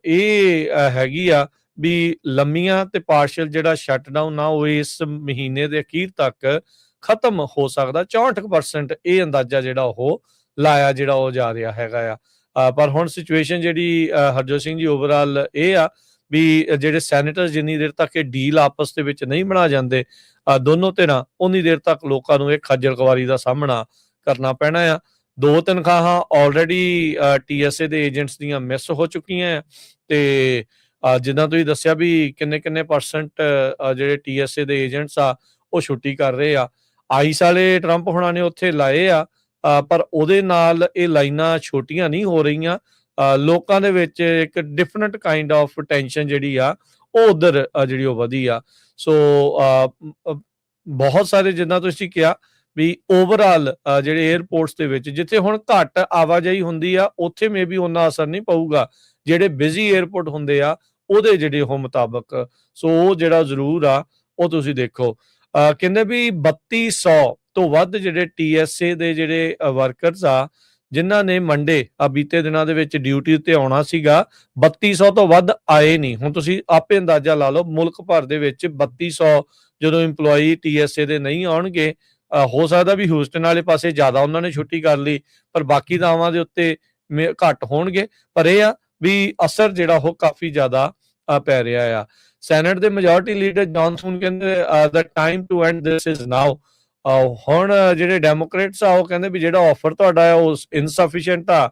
ਇਹ ਹੈਗੀ ਆ ਵੀ ਲੰਮੀਆਂ ਤੇ ਪਾਰਸ਼ਲ ਜਿਹੜਾ ਸ਼ਟਡਾਊਨ ਆ ਉਹ ਇਸ ਮਹੀਨੇ ਦੇ ਅਖੀਰ ਤੱਕ ਖਤਮ ਹੋ ਸਕਦਾ। 64% ਇਹ ਅੰਦਾਜ਼ਾ ਜਿਹੜਾ ਉਹ ਲਾਇਆ ਜਿਹੜਾ ਉਹ ਜਾ ਰਿਹਾ ਹੈਗਾ ਆ। ਪਰ ਹੁਣ ਸਿਚੁਏਸ਼ਨ ਜਿਹੜੀ ਹਰਜੋਤ ਸਿੰਘ ਜੀ ਓਵਰਆਲ ਇਹ ਆ ਵੀ ਜਿਹੜੇ ਸੈਨੇਟਰ ਜਿੰਨੀ ਦੇਰ ਤੱਕ ਇਹ ਡੀਲ ਆਪਸ ਦੇ ਵਿੱਚ ਨਹੀਂ ਬਣਾ ਜਾਂਦੇ ਦੋਨੋਂ ਧਿਰਾਂ, ਉਨੀ ਦੇਰ ਤੱਕ ਲੋਕਾਂ ਨੂੰ ਇਹ ਖੱਜਲ ਖਵਾਰੀ ਦਾ ਸਾਹਮਣਾ ਕਰਨਾ ਪੈਣਾ ਆ। 2 ਤਨਖਾਹਾਂ ਆਲਰੇਡੀ TSA ਦੇ ਏਜੰਟਸ ਦੀਆਂ ਮਿਸ ਹੋ ਚੁੱਕੀਆਂ ਆ ਤੇ ਜਿੱਦਾਂ ਤੁਸੀਂ ਦੱਸਿਆ ਵੀ ਕਿੰਨੇ ਪਰਸੈਂਟ ਜਿਹੜੇ TSA ਦੇ ਏਜੰਟਸ ਆ ਉਹ ਛੁੱਟੀ ਕਰ ਰਹੇ ਆ। ਆਈਸ ਵਾਲੇ ਟਰੰਪ ਹੁਣਾਂ ਨੇ ਉੱਥੇ ਲਾਏ ਆ ਪਰ ਉਹਦੇ ਨਾਲ ਇਹ ਲਾਈਨਾਂ ਛੋਟੀਆਂ ਨਹੀਂ ਹੋ ਰਹੀਆਂ। ਲੋਕਾਂ ਦੇ ਵਿੱਚ ਇੱਕ ਡਿਫਰੈਂਟ ਕਾਈਂਡ ਆਫ ਟੈਨਸ਼ਨ ਜਿਹੜੀ ਆ ਉਹ ਉਧਰ ਜਿਹੜੀ ਉਹ ਵਧੀ ਆ। ਸੋ ਬਹੁਤ ਸਾਰੇ ਜਿੱਦਾਂ ਤੁਸੀਂ ਕਿਹਾ ਵੀ ਓਵਰਆਲ ਜਿਹੜੇ 에ਅਰਪੋਰਟਸ ਦੇ ਵਿੱਚ ਜਿੱਥੇ ਹੁਣ ਘੱਟ ਆਵਾਜਾਈ ਹੁੰਦੀ ਆ ਉੱਥੇ ਮੇਬੀ ਉਹਨਾਂ ਅਸਰ ਨਹੀਂ ਪਊਗਾ। ਜਿਹੜੇ ਬਿਜ਼ੀ 에ਅਰਪੋਰਟ ਹੁੰਦੇ ਆ ਉਹਦੇ ਜਿਹੜੇ ਉਹ ਮੁਤਾਬਕ ਸੋ ਉਹ ਜਿਹੜਾ ਜ਼ਰੂਰ ਆ ਉਹ ਤੁਸੀਂ ਦੇਖੋ ਕਹਿੰਦੇ ਵੀ 3200 ਤੋਂ ਵੱਧ ਜਿਹੜੇ TSA ਦੇ ਜਿਹੜੇ ਵਰਕਰਸ ਆ ਜਿਨ੍ਹਾਂ ਨੇ ਮੰਡੇ ਬੀਤੇ ਦਿਨਾਂ ਦੇ ਵਿੱਚ ਡਿਊਟੀ ਉੱਤੇ ਆਉਣਾ ਸੀਗਾ 3200 ਤੋਂ ਵੱਧ ਆਏ ਨਹੀਂ। ਹੁਣ ਤੁਸੀਂ ਆਪੇ ਅੰਦਾਜ਼ਾ ਲਾ ਲਓ ਮੁਲਕ ਭਰ ਦੇ ਵਿੱਚ 3200 ਜਦੋਂ EMPLOYE TSA ਦੇ ਨਹੀਂ ਆਉਣਗੇ ਹੋ ਸਕਦਾ ਵੀ ਹਿਊਸਟਨ ਵਾਲੇ ਪਾਸੇ ਜ਼ਿਆਦਾ ਉਹਨਾਂ ਨੇ ਛੁੱਟੀ ਕਰ ਲਈ ਪਰ ਬਾਕੀ ਥਾਵਾਂ ਦੇ ਉੱਤੇ ਘੱਟ ਹੋਣਗੇ। ਪਰ ਇਹ ਆ ਵੀ ਅਸਰ ਜਿਹੜਾ ਉਹ ਕਾਫੀ ਜ਼ਿਆਦਾ ਪੈ ਰਿਹਾ ਆ। ਸੈਨੇਟ ਦੇ ਮੈਜੋਰਟੀ ਲੀਡਰ ਜੌਨਸਨ ਕਹਿੰਦੇ the time to end this is now. ਹੁਣ ਜਿਹੜੇ ਡੈਮੋਕ੍ਰੇਟਸ ਆ ਉਹ ਕਹਿੰਦੇ ਵੀ ਜਿਹੜਾ ਆਫਰ ਤੁਹਾਡਾ ਆ ਉਹ ਇਨਸਫੀਸ਼ੀਐਂਟ ਆ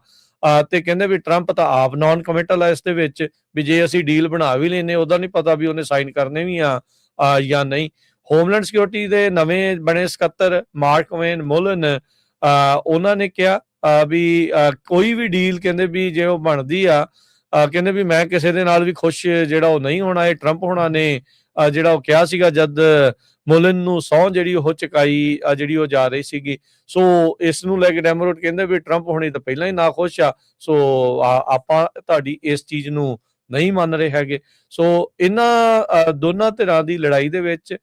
ਤੇ ਕਹਿੰਦੇ ਵੀ ਟਰੰਪ ਤਾਂ ਆਪ ਨਾਨ ਕਮਿਟਲ ਆ ਇਸ ਦੇ ਵਿੱਚ ਵੀ ਜੇ ਅਸੀਂ ਡੀਲ ਬਣਾ ਵੀ ਲੈਨੇ ਉਹਦਾ ਨਹੀਂ ਪਤਾ ਵੀ ਉਹਨੇ ਸਾਈਨ ਕਰਨੇ ਵੀ ਆ ਜਾਂ ਨਹੀਂ। ਹੋਮਲੈਂਡ ਸਿਕਿਉਰਿਟੀ ਦੇ ਨਵੇਂ ਬਣੇ ਸਕੱਤਰ ਮਾਰਕ ਵੇਨ ਮੁਲਨ ਉਹਨਾਂ ਨੇ ਕਿਹਾ ਵੀ ਕੋਈ ਵੀ ਡੀਲ ਕਹਿੰਦੇ ਵੀ ਜੇ ਉਹ ਬਣਦੀ ਆ ਕਹਿੰਦੇ ਵੀ ਮੈਂ ਕਿਸੇ ਦੇ ਨਾਲ ਵੀ ਖੁਸ਼ ਜਿਹੜਾ ਉਹ ਨਹੀਂ ਹੋਣਾ। ਇਹ ਟਰੰਪ ਹੋਣਾ ਨੇ ਜਿਹੜਾ ਉਹ ਕਿਹਾ ਸੀਗਾ ਜਦ ਮੁਲਨ ਨੂੰ ਸਹੁੰ ਜਿਹੜੀ ਉਹ ਚੁਕਾਈ ਜਿਹੜੀ ਉਹ ਜਾ ਰਹੀ ਸੀਗੀ। ਸੋ ਇਸ ਨੂੰ ਲੈ ਕੇ ਡੈਮੋਕ੍ਰੇਟ ਕਹਿੰਦੇ ਵੀ ਟਰੰਪ ਹੋਣੀ ਤਾਂ ਪਹਿਲਾਂ ਹੀ ਨਾਖੁਸ਼ ਆ। ਸੋ ਆਪਾਂ ਤੁਹਾਡੀ ਇਸ ਚੀਜ਼ ਨੂੰ ਨਹੀਂ ਮੰਨ ਰਹੇ ਹੈਗੇ। ਸੋ ਇਹਨਾਂ ਦੋਨਾਂ ਧਿਰਾਂ ਦੀ ਲੜਾਈ ਦੇ ਵਿੱਚ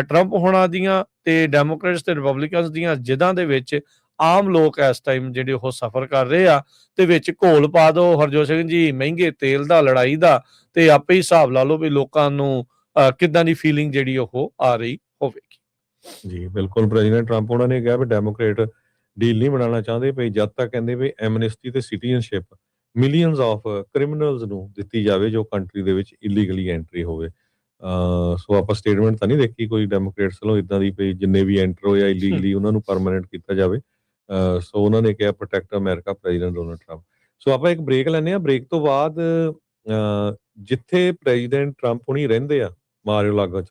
ਟਰੰਪ ਹੋਣਾ ਦੀਆਂ ਤੇ ਡੈਮੋਕ੍ਰੇਟਸ ਤੇ ਰਿਪਬਲਿਕਨਸ ਦੀਆਂ ਜਿੱਦਾਂ ਦੇ ਵਿੱਚ ਆਮ ਲੋਕ ਇਸ ਟਾਈਮ ਜਿਹੜੇ ਉਹ ਸਫਰ ਕਰ ਰਹੇ ਆ ਤੇ ਵਿੱਚ ਘੋਲ ਪਾ ਦੋ ਹਰਜੋਤ ਸਿੰਘ ਜੀ ਮਹਿੰਗੇ ਤੇਲ ਦਾ ਲੜਾਈ ਦਾ ਤੇ ਆਪੇ ਹੀ ਹਿਸਾਬ ਲਾ ਲਓ ਵੀ ਲੋਕਾਂ ਨੂੰ ਕਿੱਦਾਂ ਦੀ ਫੀਲਿੰਗ ਜਿਹੜੀ ਉਹ ਆ ਰਹੀ ਹੋਵੇਗੀ। ਜੀ ਬਿਲਕੁਲ ਪ੍ਰੈਜ਼ੀਡੈਂਟ ਟਰੰਪ ਉਹਨਾਂ ਨੇ ਕਿਹਾ ਵੀ ਡੈਮੋਕ੍ਰੇਟ ਡੀਲ ਨਹੀਂ ਬਣਾਉਣਾ ਚਾਹੁੰਦੇ ਪਈ ਜਦ ਤੱਕ ਕਹਿੰਦੇ ਵੀ ਐਮਨਿਸਟੀ ਤੇ ਸਿਟੀਜ਼ਨਸ਼ਿਪ ਮਿਲੀਅਨਸ ਆਫ ਕ੍ਰਿਮੀਨਲਸ ਨੂੰ ਦਿੱਤੀ ਜਾਵੇ ਜੋ ਕੰਟਰੀ ਦੇ ਵਿੱਚ ਇਲੀਗਲੀ ਐਂਟਰੀ ਹੋਵੇ। ਸੋ ਆਪਾਂ ਸਟੇਟਮੈਂਟ ਤਾਂ ਨਹੀਂ ਦੇਖੀ ਕੋਈ ਡੈਮੋਕ੍ਰੇਟਸ ਵੱਲੋਂ ਇਦਾਂ ਦੀ ਵੀ ਜਿੰਨੇ ਵੀ ਐਂਟਰ ਹੋਏ ਆ ਇਲੀਗਲੀ ਉਹਨਾਂ ਨੂੰ ਪਰਮਾਨੈਂਟ ਕੀਤਾ ਜਾਵੇ। ਸੋ ਉਹਨਾਂ ਨੇ ਕਿਹਾ protect America president Donald Trump. So ਆਪਾਂ ਇੱਕ ਬ੍ਰੇਕ ਲੈਂਦੇ ਆ। ਬ੍ਰੇਕ ਤੋਂ ਬਾਅਦ ਜਿੱਥੇ ਪ੍ਰੈਜ਼ੀਡੈਂਟ ਟਰੰਪ ਹੁਣੀ ਰਹਿੰਦੇ ਆ ਮਾਰ-ਏ-ਲਾਗੋ 'ਚ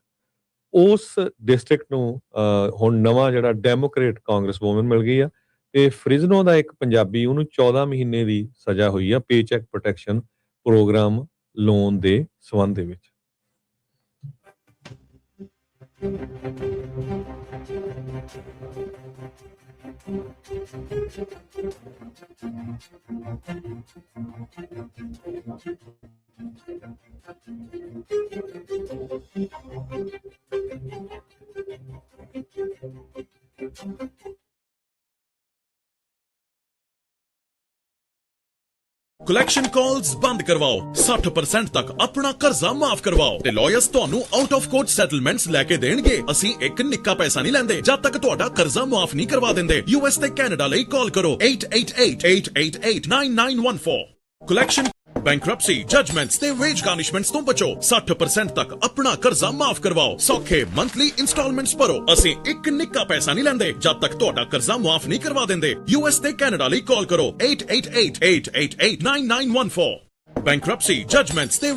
ਉਸ ਡਿਸਟ੍ਰਿਕਟ ਨੂੰ ਹੁਣ ਨਵਾਂ ਜਿਹੜਾ ਡੈਮੋਕ੍ਰੇਟ ਕਾਂਗਰਸ ਵੂਮਨ ਮਿਲ ਗਈ ਆ ਤੇ ਫ੍ਰਿਜ਼ਨੋ ਦਾ ਇੱਕ ਪੰਜਾਬੀ ਉਹਨੂੰ 14 ਮਹੀਨੇ ਦੀ ਸਜ਼ਾ ਹੋਈ ਆ ਪੇਚੈਕ ਪ੍ਰੋਟੈਕਸ਼ਨ ਪ੍ਰੋਗਰਾਮ ਲੋਨ ਦੇ ਸਬੰਧ ਦੇ ਵਿੱਚ। ਕਲੈਕਸ਼ਨ ਕਾਲਸ ਬੰਦ ਕਰਵਾਓ 60% ਤੱਕ ਆਪਣਾ ਕਰਜ਼ਾ ਮਾਫ ਕਰਵਾਓ ਤੇ ਲਾਇਰਸ ਤੁਹਾਨੂੰ ਆਊਟ ਆਫ ਕੋਰਟ ਸੈਟਲਮੈਂਟਸ ਲੈ ਕੇ ਦੇਣਗੇ। ਅਸੀਂ ਇੱਕ ਨਿੱਕਾ ਪੈਸਾ ਨਹੀਂ ਲੈਂਦੇ ਜਦ ਤੱਕ ਤੁਹਾਡਾ ਕਰਜ਼ਾ ਮਾਫ ਨਹੀਂ ਕਰਵਾ ਦਿੰਦੇ। US ਤੇ ਕੈਨੇਡਾ ਲਈ ਕਾਲ ਕਰੋ 8888889914। ਕਲੈਕਸ਼ਨ ਬੈਂਕਰਪਸੀ ਜਜਮੈਂਟਸ ਤੇ ਵੇਜ ਗਾਰਨਿਸ਼ਮੈਂਟਸ ਤੋਂ ਬਚੋ। 60% ਤੱਕ ਆਪਣਾ ਕਰਜ਼ਾ ਮਾਫ ਕਰਵਾਓ। ਸੌਖੇ ਮੰਥਲੀ ਇੰਸਟਾਲਮੈਂਟਸ ਭਰੋ। ਅਸੀਂ ਇੱਕ ਨਿੱਕਾ ਪੈਸਾ ਨਹੀਂ ਲੈਂਦੇ ਜਦ ਤੱਕ ਤੁਹਾਡਾ ਕਰਜ਼ਾ ਮਾਫ ਨਹੀਂ ਕਰਵਾ ਦਿੰਦੇ। US ਤੇ ਕੈਨੇਡਾ ਲਈ ਕਾਲ ਕਰੋ 8888889914। ਬੈਂਕਰਪਸੀ ਜਜਮੈਂਟਸ ਤੇ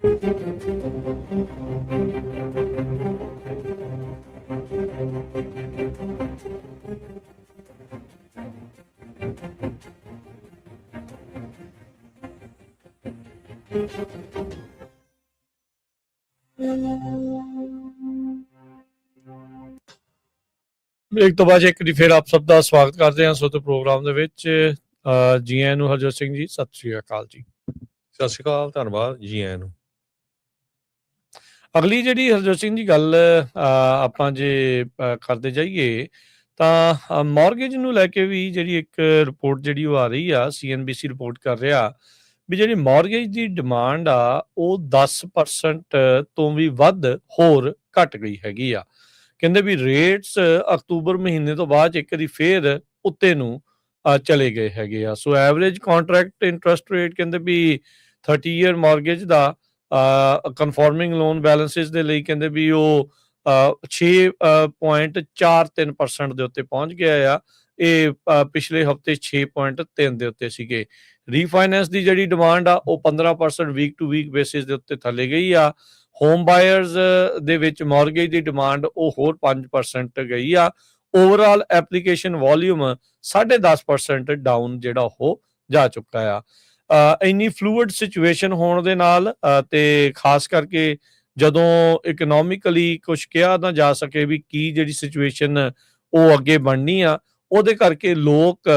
ਬ੍ਰੇਕ ਤੋਂ ਬਾਅਦ ਇੱਕ ਵਾਰੀ ਫਿਰ ਆਪ ਸਭ ਦਾ ਸਵਾਗਤ ਕਰਦੇ ਹਾਂ ਸੋਤੇ ਪ੍ਰੋਗਰਾਮ ਦੇ ਵਿੱਚ। ਜੀ ਆਇਆਂ ਨੂੰ ਹਰਜੋਤ ਸਿੰਘ ਜੀ, ਸਤਿ ਸ਼੍ਰੀ ਅਕਾਲ ਜੀ। ਸਤਿ ਸ਼੍ਰੀ ਅਕਾਲ, ਧੰਨਵਾਦ ਜੀ ਆਇਆਂ ਨੂੰ। ਅਗਲੀ ਜਿਹੜੀ ਹਰਜੋਤ ਸਿੰਘ ਜੀ ਗੱਲ ਆਪਾਂ ਜੇ ਕਰਦੇ ਜਾਈਏ ਤਾਂ ਮੌਰਗੇਜ ਨੂੰ ਲੈ ਕੇ ਵੀ ਜਿਹੜੀ ਇੱਕ ਰਿਪੋਰਟ ਜਿਹੜੀ ਉਹ ਆ ਰਹੀ ਆ, CNBC ਰਿਪੋਰਟ ਕਰ ਰਿਹਾ ਵੀ ਜਿਹੜੀ ਮੌਰਗੇਜ ਦੀ ਡਿਮਾਂਡ ਆ ਉਹ 10% ਤੋਂ ਵੀ ਵੱਧ ਹੋਰ ਘਟ ਗਈ ਹੈਗੀ ਆ। ਕਹਿੰਦੇ ਵੀ ਰੇਟਸ ਅਕਤੂਬਰ ਮਹੀਨੇ ਤੋਂ ਬਾਅਦ ਇੱਕ ਵਾਰੀ ਫੇਰ ਉੱਤੇ ਨੂੰ ਚਲੇ ਗਏ ਹੈਗੇ ਆ। ਸੋ ਐਵਰੇਜ ਕੰਟਰੈਕਟ ਇੰਟਰਸਟ ਰੇਟ ਕਹਿੰਦੇ ਵੀ 30 ਈਅਰ ਮੌਰਗੇਜ ਦਾ ਕਨਫੋਰਮਿੰਗ ਲੋਨ ਬੈਲੈਂਸਿਸ ਦੇ ਲਈ ਕਹਿੰਦੇ ਵੀ ਉਹ 6.43% ਦੇ ਉੱਤੇ ਪਹੁੰਚ ਗਿਆ ਆ। ਇਹ ਪਿਛਲੇ ਹਫਤੇ 6.3 ਦੇ ਉੱਤੇ ਸੀਗੇ। ਰੀਫਾਈਨੈਂਸ ਦੀ ਜਿਹੜੀ ਡਿਮਾਂਡ ਆ ਉਹ 15% ਵੀਕ ਟੂ ਵੀਕ ਬੇਸਿਸ ਦੇ ਉੱਤੇ ਥੱਲੇ ਗਈ ਆ। ਹੋਮ ਬਾਇਰਸ ਦੇ ਵਿੱਚ ਮੌਰਗੇਜ ਦੀ ਡਿਮਾਂਡ ਉਹ ਹੋਰ 5% ਗਈ ਆ। ਓਵਰਆਲ ਐਪਲੀਕੇਸ਼ਨ ਵੋਲਿਊਮ 10.5% ਡਾਊਨ ਜਿਹੜਾ ਉਹ ਜਾ ਚੁੱਕਾ ਆ। ਇੰਨੀ ਫਲੂਇਡ ਸਿਚੁਏਸ਼ਨ ਹੋਣ ਦੇ ਨਾਲ ਤੇ ਖਾਸ ਕਰਕੇ ਜਦੋਂ ਇਕਨੋਮਿਕਲੀ ਕੁਝ ਕਿਹਾ ਨਾ ਜਾ ਸਕੇ ਵੀ ਕੀ ਜਿਹੜੀ ਸਿਚੁਏਸ਼ਨ ਉਹ ਅੱਗੇ ਬਣਨੀ ਆ, ਉਹਦੇ ਕਰਕੇ ਲੋਕ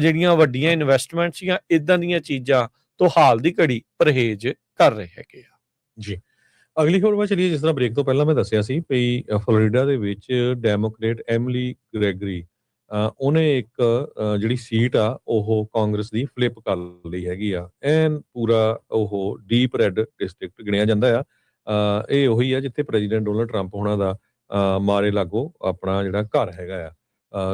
ਜਿਹੜੀਆਂ ਵੱਡੀਆਂ ਇਨਵੈਸਟਮੈਂਟਸ ਜਾਂ ਇਦਾਂ ਦੀਆਂ ਚੀਜ਼ਾਂ ਤੋਂ ਹਾਲ ਦੀ ਘੜੀ ਪਰਹੇਜ਼ ਕਰ ਰਹੇ ਹੈਗੇ ਆ ਜੀ। ਅਗਲੀ ਖਬਰ ਵੱਲ ਚਲੀਏ। ਜਿਸ ਤਰ੍ਹਾਂ ਬ੍ਰੇਕ ਤੋਂ ਪਹਿਲਾਂ ਮੈਂ ਦੱਸਿਆ ਸੀ ਵੀ ਫਲੋਰੀਡਾ ਦੇ ਵਿੱਚ ਡੈਮੋਕ੍ਰੇਟ ਐਮਿਲੀ ਗ੍ਰੈਗਰੀ ਉਹਨੇ ਇੱਕ ਜਿਹੜੀ ਸੀਟ ਆ ਉਹ ਕਾਂਗਰਸ ਦੀ ਫਲਿੱਪ ਕਰ ਲਈ ਹੈਗੀ ਆ। ਐਨ ਪੂਰਾ ਉਹ ਡੀਪ ਰੈੱਡ ਡਿਸਟ੍ਰਿਕਟ ਗਿਣਿਆ ਜਾਂਦਾ ਆ। ਇਹ ਉਹੀ ਆ ਜਿੱਥੇ ਪ੍ਰੈਜ਼ੀਡੈਂਟ ਡੋਨਲਡ ਟਰੰਪ ਹੋਣਾ ਦਾ ਮਾਰੇ ਲਾਗੋ ਆਪਣਾ ਜਿਹੜਾ ਘਰ ਹੈਗਾ ਆ।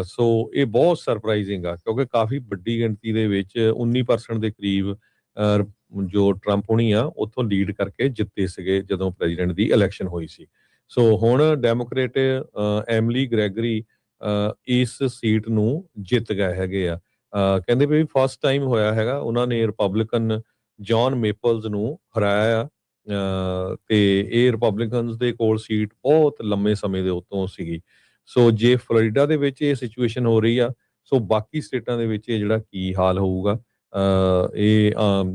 ਸੋ ਇਹ ਬਹੁਤ ਸਰਪ੍ਰਾਈਜ਼ਿੰਗ ਆ ਕਿਉਂਕਿ ਕਾਫੀ ਵੱਡੀ ਗਿਣਤੀ ਦੇ ਵਿੱਚ 19% ਦੇ ਕਰੀਬ ਜੋ ਟਰੰਪ ਹੋਣੀ ਆ ਉੱਥੋਂ ਲੀਡ ਕਰਕੇ ਜਿੱਤੇ ਸੀਗੇ ਜਦੋਂ ਪ੍ਰੈਜ਼ੀਡੈਂਟ ਦੀ ਇਲੈਕਸ਼ਨ ਹੋਈ ਸੀ। ਸੋ ਹੁਣ ਡੈਮੋਕ੍ਰੇਟ ਐਮਿਲੀ ਗ੍ਰੈਗਰੀ ਇਸ ਸੀਟ ਨੂੰ ਜਿੱਤ ਗਏ ਹੈਗੇ ਆ। ਕਹਿੰਦੇ ਵੀ ਫਸਟ ਟਾਈਮ ਹੋਇਆ ਹੈਗਾ ਉਹਨਾਂ ਨੇ ਰਿਪਬਲਿਕਨ ਜੌਨ ਮੇਪਲਸ ਨੂੰ ਹਰਾਇਆ ਆ। ਤੇ ਇਹ ਰਿਪਬਲਿਕਨਸ ਦੇ ਕੋਲ ਸੀਟ ਬਹੁਤ ਲੰਮੇ ਸਮੇਂ ਦੇ ਉੱਤੋਂ ਸੀਗੀ। ਸੋ ਜੇ ਫਲੋਰੀਡਾ ਦੇ ਵਿੱਚ ਇਹ ਸਿਚੁਏਸ਼ਨ ਹੋ ਰਹੀ ਆ, ਸੋ ਬਾਕੀ ਸਟੇਟਾਂ ਦੇ ਵਿੱਚ ਇਹ ਜਿਹੜਾ ਕੀ ਹਾਲ ਹੋਊਗਾ ਇਹ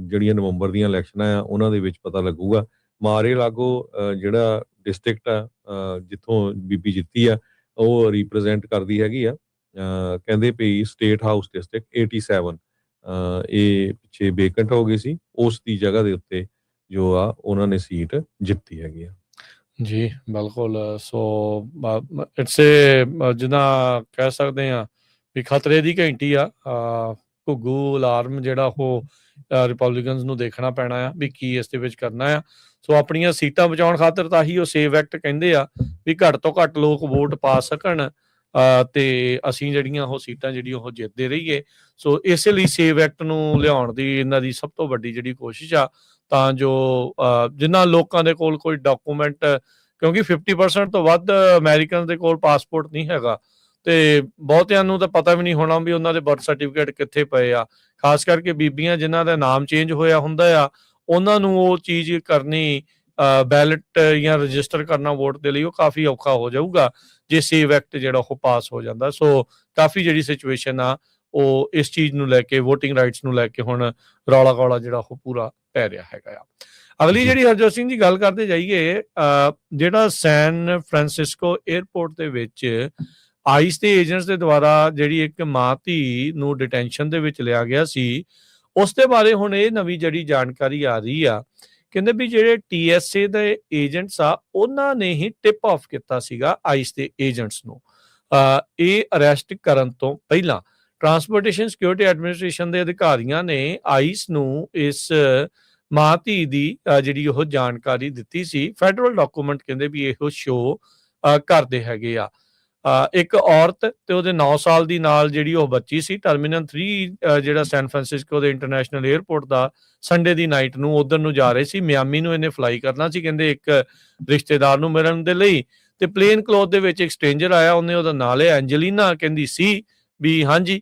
ਜਿਹੜੀਆਂ ਨਵੰਬਰ ਦੀਆਂ ਇਲੈਕਸ਼ਨਾਂ ਆ ਉਹਨਾਂ ਦੇ ਵਿੱਚ ਪਤਾ ਲੱਗੂਗਾ। ਮਾਰੇ ਲਾਗੋ ਜਿਹੜਾ ਡਿਸਟ੍ਰਿਕਟ ਆ ਜਿੱਥੋਂ ਬੀਬੀ ਜਿੱਤੀ ਆ ਉਹ ਰਿਪਰੈਜ਼ੈਂਟ ਕਰਦੀ ਹੈਗੀ ਆ। ਕਹਿੰਦੇ ਵੀ ਸਟੇਟ ਹਾਊਸ ਡਿਸਟ੍ਰਿਕਟ 87 ਇਹ ਪਿੱਛੇ ਵੇਕੈਂਟ ਹੋ ਗਈ ਸੀ, ਉਸ ਦੀ ਜਗ੍ਹਾ ਦੇ ਉੱਤੇ ਜੋ ਆ ਉਹਨਾਂ ਨੇ ਸੀਟ ਜਿੱਤੀ ਹੈਗੀ ਆ। ਜੀ ਬਿਲਕੁਲ। ਸੋ ਇਟਸ ਏ ਜਿੱਦਾਂ ਕਹਿ ਸਕਦੇ ਆ ਵੀ ਖਤਰੇ ਦੀ ਘੰਟੀ ਆ। ਘੁੱਗੂ ਅਲਾਰਮ ਜਿਹੜਾ ਉਹ ਰਿਪਬਲਿਕਨਸ ਨੂੰ ਦੇਖਣਾ ਪੈਣਾ ਆ ਵੀ ਕੀ ਇਸ ਦੇ ਵਿੱਚ ਕਰਨਾ ਆ। ਸੋ ਆਪਣੀਆਂ ਸੀਟਾਂ ਬਚਾਉਣ ਖਾਤਰ ਤਾਂ ਹੀ ਉਹ ਸੇਵ ਐਕਟ ਕਹਿੰਦੇ ਆ ਵੀ ਘੱਟ ਤੋਂ ਘੱਟ ਲੋਕ ਵੋਟ ਪਾ ਸਕਣ ਤੇ ਅਸੀਂ ਜਿਹੜੀਆਂ ਉਹ ਸੀਟਾਂ ਜਿਹੜੀਆਂ ਉਹ ਜਿੱਤਦੇ ਰਹੀਏ। ਸੋ ਇਸੇ ਲਈ ਸੇਵ ਐਕਟ ਨੂੰ ਲਿਆਉਣ ਦੀ ਇਹਨਾਂ ਦੀ ਸਭ ਤੋਂ ਵੱਡੀ ਜਿਹੜੀ ਕੋਸ਼ਿਸ਼ ਆ ਤਾਂ ਜੋ ਜਿਨ੍ਹਾਂ ਲੋਕਾਂ ਦੇ ਕੋਲ ਕੋਈ ਡਾਕੂਮੈਂਟ, ਕਿਉਂਕਿ 50% ਤੋਂ ਵੱਧ ਅਮਰੀਕਨ ਦੇ ਕੋਲ ਪਾਸਪੋਰਟ ਨਹੀਂ ਹੈਗਾ ਤੇ ਬਹੁਤਿਆਂ ਨੂੰ ਤਾਂ ਪਤਾ ਵੀ ਨਹੀਂ ਹੋਣਾ ਵੀ ਉਹਨਾਂ ਦੇ ਬਰਥ ਸਰਟੀਫਿਕੇਟ ਕਿੱਥੇ ਪਏ ਆ। ਖਾਸ ਕਰਕੇ ਬੀਬੀਆਂ ਜਿਨ੍ਹਾਂ ਦਾ ਨਾਮ ਚੇਂਜ ਹੋਇਆ ਹੁੰਦਾ ਆ ਉਹਨਾਂ ਨੂੰ ਉਹ ਚੀਜ਼ ਕਰਨੀ ਬੈਲਟ ਜਾਂ ਰਜਿਸਟਰ ਕਰਨਾ ਵੋਟ ਦੇ ਲਈ ਉਹ ਕਾਫੀ ਔਖਾ ਹੋ ਜਾਊਗਾ ਜੇ ਸੇਵ ਐਕਟ ਜਿਹੜਾ ਉਹ ਪਾਸ ਹੋ ਜਾਂਦਾ। ਸੋ ਕਾਫੀ ਜਿਹੜੀ ਸਿਚੁਏਸ਼ਨ ਆ ਉਹ ਇਸ ਚੀਜ਼ ਨੂੰ ਲੈ ਕੇ, ਵੋਟਿੰਗ ਰਾਈਟਸ ਨੂੰ ਲੈ ਕੇ ਹੁਣ ਰੌਲਾ ਗੌਲਾ ਜਿਹੜਾ ਉਹ ਪੂਰਾ ਪੈ ਰਿਹਾ ਹੈਗਾ ਆ। ਅਗਲੀ ਜਿਹੜੀ ਹਰਜੋਤ ਸਿੰਘ ਜੀ ਗੱਲ ਕਰਦੇ ਜਾਈਏ, ਜਿਹੜਾ ਸੈਨ ਫਰਾਂਸਿਸਕੋ 에ਅਰਪੋਰਟ ਦੇ ਵਿੱਚ ਆਈਸ ਦੇ ਏਜੰਟਸ ਦੇ ਦੁਆਰਾ ਜਿਹੜੀ ਇੱਕ ਮਾਂ ਧੀ ਨੂੰ ਡਿਟੈਂਸ਼ਨ ਦੇ ਵਿੱਚ ਲਿਆ ਗਿਆ ਸੀ, ਉਸ ਦੇ ਬਾਰੇ ਹੁਣ ਇਹ ਨਵੀਂ ਜਿਹੜੀ ਜਾਣਕਾਰੀ ਆ ਰਹੀ ਆ। ਕਹਿੰਦੇ ਵੀ ਜਿਹੜੇ TSA ਦੇ ਏਜੰਟਸ ਆ ਉਹਨਾਂ ਨੇ ਹੀ ਟਿਪ ਆਫ ਕੀਤਾ ਸੀਗਾ ਆਈਸ ਦੇ ਏਜੰਟਸ ਨੂੰ ਇਹ ਅਰੈਸਟ ਕਰਨ ਤੋਂ ਪਹਿਲਾਂ। ਟਰਾਂਸਪੋਰਟੇਸ਼ਨ ਸਿਕਿਉਰਿਟੀ ਐਡਮਿਨਿਸਟ੍ਰੇਸ਼ਨ ਦੇ ਅਧਿਕਾਰੀਆਂ ਨੇ ਆਈਸ ਨੂੰ ਇਸ ਮਾਂ ਧੀ ਦੀ ਜਿਹੜੀ ਉਹ ਜਾਣਕਾਰੀ ਦਿੱਤੀ ਸੀ। ਫੈਡਰਲ ਡਾਕੂਮੈਂਟ ਕਹਿੰਦੇ ਵੀ ਇਹੋ ਸ਼ੋ ਕਰਦੇ ਹੈਗੇ ਆ। ਇੱਕ ਔਰਤ ਤੇ ਉਹਦੇ 9 ਸਾਲ ਦੀ ਨਾਲ ਜਿਹੜੀ ਉਹ ਬੱਚੀ ਸੀ ਟਰਮੀਨਲ 3 ਜਿਹੜਾ ਸੈਨ ਫਰਾਂਸਿਸਕੋ ਦੇ ਇੰਟਰਨੈਸ਼ਨਲ 에ਅਰਪੋਰਟ ਦਾ ਸੰਡੇ ਦੀ ਨਾਈਟ ਨੂੰ ਉਧਰ ਨੂੰ ਜਾ ਰਹੇ ਸੀ। ਮਿਆਮੀ ਨੂੰ ਇਹਨੇ ਫਲਾਈ ਕਰਨਾ ਸੀ ਕਹਿੰਦੇ ਇੱਕ ਰਿਸ਼ਤੇਦਾਰ ਨੂੰ ਮਿਲਣ ਦੇ ਲਈ, ਤੇ ਪਲੇਨ ਕਲੋਥ ਦੇ ਵਿੱਚ ਇੱਕ ਸਟ੍ਰੇਂਜਰ ਆਇਆ, ਉਹਨੇ ਉਹਦਾ ਨਾਂ ਲਿਆ ਐਂਜਲੀਨਾ। ਕਹਿੰਦੀ ਸੀ ਵੀ ਹਾਂਜੀ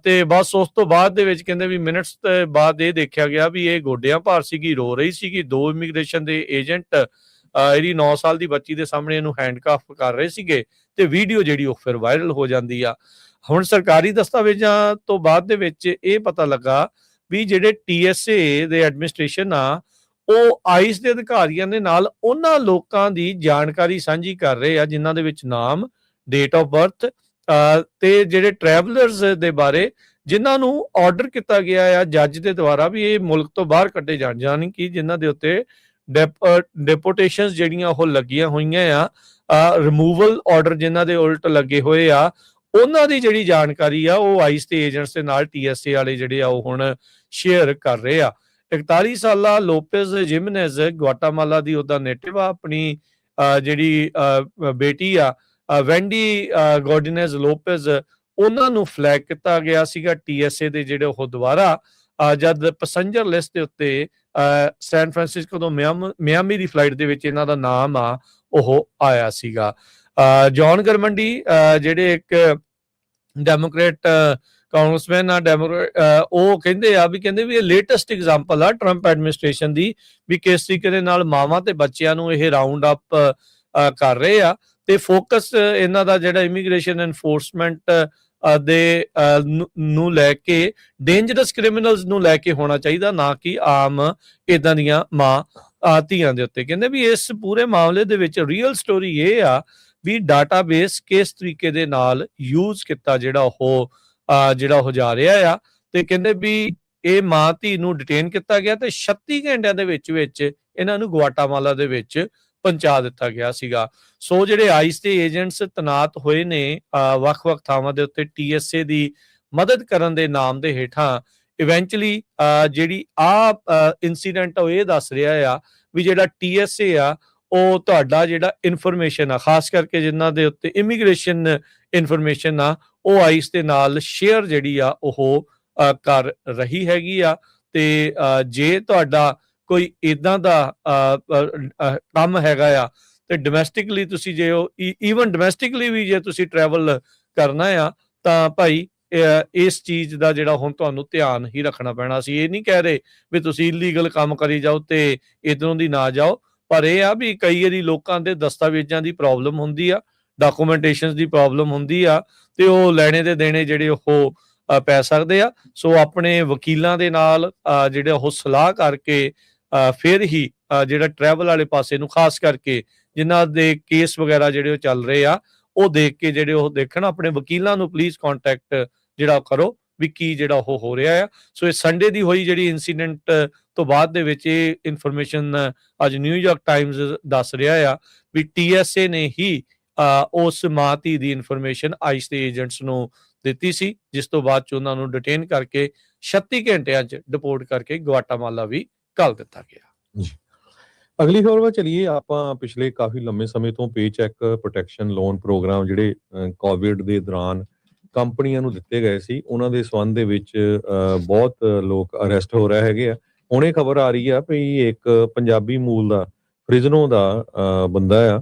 ਤੇ ਬਸ ਉਸ ਤੋਂ ਬਾਅਦ ਦੇ ਵਿੱਚ ਕਹਿੰਦੇ ਵੀ ਮਿੰਟਸ ਬਾਅਦ ਇਹ ਦੇਖਿਆ ਗਿਆ ਵੀ ਇਹ ਗੋਡਿਆਂ ਭਾਰ ਸੀਗੀ, ਰੋ ਰਹੀ ਸੀਗੀ। 2 ਇਮੀਗ੍ਰੇਸ਼ਨ ਦੇ ਏਜੰਟ ਇਹਦੀ 9 ਸਾਲ ਦੀ ਬੱਚੀ ਦੇ ਸਾਹਮਣੇ ਇਹਨੂੰ ਹੈਂਡਕਫ ਕਰ ਰਹੇ ਸੀਗੇ ਤੇ ਵੀਡੀਓ ਜਿਹੜੀ ਉਹ ਫਿਰ ਵਾਇਰਲ ਹੋ ਜਾਂਦੀ ਆ। ਹੁਣ ਸਰਕਾਰੀ ਦਸਤਾਵੇਜ਼ਾਂ ਤੋਂ ਬਾਅਦ ਦੇ ਵਿੱਚ ਇਹ ਪਤਾ ਲੱਗਾ ਵੀ ਜਿਹੜੇ TSA ਦੇ ਐਡਮਿਨਿਸਟ੍ਰੇਸ਼ਨ ਆ ਉਹ ਆਈਸ ਦੇ ਅਧਿਕਾਰੀਆਂ ਦੇ ਨਾਲ ਉਹਨਾਂ ਲੋਕਾਂ ਦੀ ਜਾਣਕਾਰੀ ਸਾਂਝੀ ਕਰ ਰਹੇ ਆ ਜਿਨ੍ਹਾਂ ਦੇ ਵਿੱਚ ਨਾਮ, ਡੇਟ ਆਫ ਬਰਥ ਤੇ ਜਿਹੜੇ ਟਰੈਵਲਰਸ ਦੇ ਬਾਰੇ ਜਿਨ੍ਹਾਂ ਨੂੰ ਆਰਡਰ ਕੀਤਾ ਗਿਆ ਆ ਜੱਜ ਦੇ ਦੁਆਰਾ ਵੀ ਇਹ ਮੁਲਕ ਤੋਂ ਬਾਹਰ ਕੱਢੇ ਜਾਣ, ਯਾਨੀ ਕਿ ਜਿਨ੍ਹਾਂ ਦੇ ਉੱਤੇ ਡੈਪੋਟੇਸ਼ਨਸ ਜਿਹੜੀਆਂ ਉਹ ਲੱਗੀਆਂ ਹੋਈਆਂ ਆ, ਰਿਮੂਵਲ ਆਰਡਰ ਜਿਨ੍ਹਾਂ ਦੇ ਉਲਟ ਲੱਗੇ ਹੋਏ ਆ, ਉਹਨਾਂ ਦੀ ਜਿਹੜੀ ਜਾਣਕਾਰੀ ਆ ਉਹ ਆਈਸ ਦੇ ਏਜੰਟਸ ਦੇ ਨਾਲ TSA ਵਾਲੇ ਜਿਹੜੇ ਆ ਉਹ ਹੁਣ ਸ਼ੇਅਰ ਕਰ ਰਹੇ ਆ। 41 ਸਾਲਾ ਲੋਪੇਜ਼ ਜਿਮਨੇਜ਼ ਗੁਆਟਾਮਾਲਾ ਦੀ ਉਹਦਾ ਨੇਟਿਵ ਆ। ਆਪਣੀ ਜਿਹੜੀ ਬੇਟੀ ਆ ਵੈਂਡੀ ਗੋਰਡਿਨੇਜ਼ ਲੋਪੇਜ਼, ਉਹਨਾਂ ਨੂੰ ਫਲੈਗ ਕੀਤਾ ਗਿਆ ਸੀਗਾ TSA ਦੇ ਜਿਹੜੇ ਉਹ ਦੁਆਰਾ ਜਦ ਪੈਸੰਜਰ ਲਿਸਟ ਦੇ ਉੱਤੇ ਸੈਨ ਫਰਾਂਸਿਸਕੋ ਤੋਂ ਮਿਆਮੀ ਦੀ ਫਲਾਈਟ ਦੇ ਵਿੱਚ ਇਹਨਾਂ ਦਾ ਨਾਮ ਆ ਉਹ ਆਇਆ ਸੀਗਾ। ਜੌਨ ਗਰਮੰਡੀ ਜਿਹੜੇ ਇੱਕ ਡੈਮੋਕ੍ਰੇਟ ਕਾਂਗਰਸਮੈਨ ਆ, ਉਹ ਕਹਿੰਦੇ ਵੀ ਇਹ ਲੇਟੈਸਟ ਐਗਜ਼ਾਮਪਲ ਆ ਟਰੰਪ ਐਡਮਿਨਿਸਟ੍ਰੇਸ਼ਨ ਦੀ ਵੀ ਕਿਸ ਤਰੀਕੇ ਦੇ ਨਾਲ ਮਾਵਾਂ ਤੇ ਬੱਚਿਆਂ ਨੂੰ ਇਹ ਰਾਉਂਡ ਅਪ ਕਰ ਰਹੇ ਆ ਤੇ ਫੋਕਸ ਇਹਨਾਂ ਦਾ ਜਿਹੜਾ ਇਮੀਗ੍ਰੇਸ਼ਨ ਐਨਫੋਰਸਮੈਂਟ ਦੇ ਨੂੰ ਲੈ ਕੇ ਡੇਂਜਰਸ ਕ੍ਰਿਮੀਨਲਸ ਨੂੰ ਲੈ ਕੇ ਹੋਣਾ ਚਾਹੀਦਾ, ਨਾ ਕਿ ਆਮ ਇਦਾਂ ਦੀਆਂ ਧੀਆਂ ਦੇ ਉੱਤੇ। ਕਹਿੰਦੇ ਵੀ ਇਸ ਪੂਰੇ ਮਾਮਲੇ ਦੇ ਵਿੱਚ ਰੀਅਲ ਸਟੋਰੀ ਇਹ ਆ ਵੀ ਡਾਟਾਬੇਸ ਕਿਸ ਤਰੀਕੇ ਦੇ ਨਾਲ ਯੂਜ਼ ਕੀਤਾ ਜਿਹੜਾ ਉਹ ਜਾ ਰਿਹਾ ਆ। ਤੇ ਕਹਿੰਦੇ ਵੀ ਇਹ ਮਾਂ ਧੀ ਨੂੰ ਡਿਟੇਨ ਕੀਤਾ ਗਿਆ ਤੇ 36 ਘੰਟਿਆਂ ਦੇ ਵਿੱਚ ਇਹਨਾਂ ਨੂੰ ਗੁਆਟਾਮਾਲਾ ਦੇ ਵਿੱਚ ਪਹੁੰਚਾ ਦਿੱਤਾ ਗਿਆ ਸੀਗਾ। ਸੋ ਜਿਹੜੇ ਆਈਸ ਦੇ ਏਜੰਟਸ ਤੈਨਾਤ ਹੋਏ ਨੇ ਵੱਖ-ਵੱਖ ਥਾਵਾਂ ਦੇ ਉੱਤੇ TSA ਦੀ ਮਦਦ ਕਰਨ ਦੇ ਨਾਮ ਦੇ ਹੇਠਾਂ, ਇਵੈਂਚੁਅਲੀ ਜਿਹੜੀ ਇਨਸੀਡੈਂਟ ਉਹ ਇਹ ਦੱਸ ਰਿਹਾ ਆ ਵੀ ਜਿਹੜਾ TSA ਆ ਉਹ ਤੁਹਾਡਾ ਜਿਹੜਾ ਇਨਫੋਰਮੇਸ਼ਨ ਆ, ਖਾਸ ਕਰਕੇ ਜਿਨ੍ਹਾਂ ਦੇ ਉੱਤੇ ਇਮੀਗ੍ਰੇਸ਼ਨ ਇਨਫੋਰਮੇਸ਼ਨ ਆ, ਉਹ ਆਈਸ ਦੇ ਨਾਲ ਸ਼ੇਅਰ ਜਿਹੜੀ ਆ ਉਹ ਕਰ ਰਹੀ ਹੈਗੀ ਆ। ਤੇ ਜੇ ਤੁਹਾਡਾ ਕੋਈ ਇਦਾਂ ਦਾ ਕੰਮ ਹੈਗਾ ਆ ਤੇ ਡੋਮੈਸਟਿਕਲੀ ਤੁਸੀਂ ਜੇ ਈਵਨ ਡੋਮੈਸਟਿਕਲੀ ਵੀ ਜੇ ਤੁਸੀਂ ਟਰੈਵਲ ਕਰਨਾ ਆ ਤਾਂ ਭਾਈ ਇਸ ਚੀਜ਼ ਦਾ ਜਿਹੜਾ ਹੁਣ ਤੁਹਾਨੂੰ ਧਿਆਨ ਹੀ ਰੱਖਣਾ ਪੈਣਾ। ਅਸੀਂ ਇਹ ਨਹੀਂ ਕਹਿ ਰਹੇ ਵੀ ਤੁਸੀਂ ਇਲੀਗਲ ਕੰਮ ਕਰੀ ਜਾਓ ਤੇ ਇਧਰੋਂ ਦੀ ਨਾ ਜਾਓ, ਪਰ ਇਹ ਆ ਵੀ ਕਈ ਵਾਰੀ ਲੋਕਾਂ ਦੇ ਦਸਤਾਵੇਜ਼ਾਂ ਦੀ ਪ੍ਰੋਬਲਮ ਹੁੰਦੀ ਆ, ਡਾਕੂਮੈਂਟੇਸ਼ਨ ਦੀ ਪ੍ਰੋਬਲਮ ਹੁੰਦੀ ਆ ਤੇ ਉਹ ਲੈਣੇ ਦੇ ਦੇਣੇ ਜਿਹੜੇ ਉਹ ਪੈ ਸਕਦੇ ਆ। ਸੋ ਆਪਣੇ ਵਕੀਲਾਂ ਦੇ ਨਾਲ ਜਿਹੜੇ ਉਹ ਸਲਾਹ ਕਰਕੇ ਫਿਰ ਹੀ ਜਿਹੜਾ ਟਰੈਵਲ ਵਾਲੇ ਪਾਸੇ ਨੂੰ, ਖਾਸ ਕਰਕੇ ਜਿਨ੍ਹਾਂ ਦੇ ਕੇਸ ਵਗੈਰਾ ਜਿਹੜੇ ਉਹ ਚੱਲ ਰਹੇ ਆ, ਉਹ ਦੇਖ ਕੇ ਜਿਹੜੇ ਉਹ ਦੇਖਣ, ਆਪਣੇ ਵਕੀਲਾਂ ਨੂੰ ਪਲੀਜ਼ ਕੰਟੈਕਟ ਜਿਹੜਾ ਕਰੋ ਵੀ ਕੀ ਜਿਹੜਾ ਉਹ ਹੋ ਰਿਹਾ ਆ। ਸੋ ਇਹ ਸੰਡੇ ਦੀ ਹੋਈ ਜਿਹੜੀ ਇਨਸੀਡੈਂਟ ਤੋਂ ਬਾਅਦ ਦੇ ਵਿੱਚ ਇਹ ਇਨਫੋਰਮੇਸ਼ਨ ਅੱਜ ਨਿਊਯਾਰਕ ਟਾਈਮਜ਼ ਦੱਸ ਰਿਹਾ ਆ ਵੀ TSA ਨੇ ਹੀ ਉਸ ਮਾਂ ਧੀ ਦੀ ਇਨਫੋਰਮੇਸ਼ਨ ਆਈਸ ਦੇ ਏਜੰਟਸ ਨੂੰ ਦਿੱਤੀ ਸੀ, ਜਿਸ ਤੋਂ ਬਾਅਦ ਚ ਉਹਨਾਂ ਨੂੰ ਡਿਟੇਨ ਕਰਕੇ 36 ਘੰਟਿਆਂ ਚ ਡਿਪੋਰਟ ਕਰਕੇ ਗੁਆਟਾਮਾਲਾ ਵੀ ਘੱਲ ਦਿੱਤਾ ਗਿਆ। ਅਗਲੀ ਖਬਰ ਵੱਲ ਚਲੀਏ। ਆਪਾਂ ਪਿਛਲੇ ਕਾਫੀ ਲੰਮੇ ਸਮੇਂ ਤੋਂ ਪੇ ਚੈੱਕ ਪ੍ਰੋਟੈਕਸ਼ਨ ਲੋਨ ਪ੍ਰੋਗਰਾਮ ਜਿਹੜੇ ਕੋਵਿਡ ਦੇ ਦੌਰਾਨ ਕੰਪਨੀਆਂ ਨੂੰ ਦਿੱਤੇ ਗਏ ਸੀ, ਉਹਨਾਂ ਦੇ ਸੰਬੰਧ ਦੇ ਵਿੱਚ ਬਹੁਤ ਲੋਕ ਅਰੈਸਟ ਹੋ ਰਹੇ ਹੈਗੇ ਆ। ਹੁਣ ਇਹ ਖਬਰ ਆ ਰਹੀ ਆ ਵੀ ਇੱਕ ਪੰਜਾਬੀ ਮੂਲ ਦਾ ਫ੍ਰਿਜ਼ਨੋ ਦਾ ਬੰਦਾ ਆ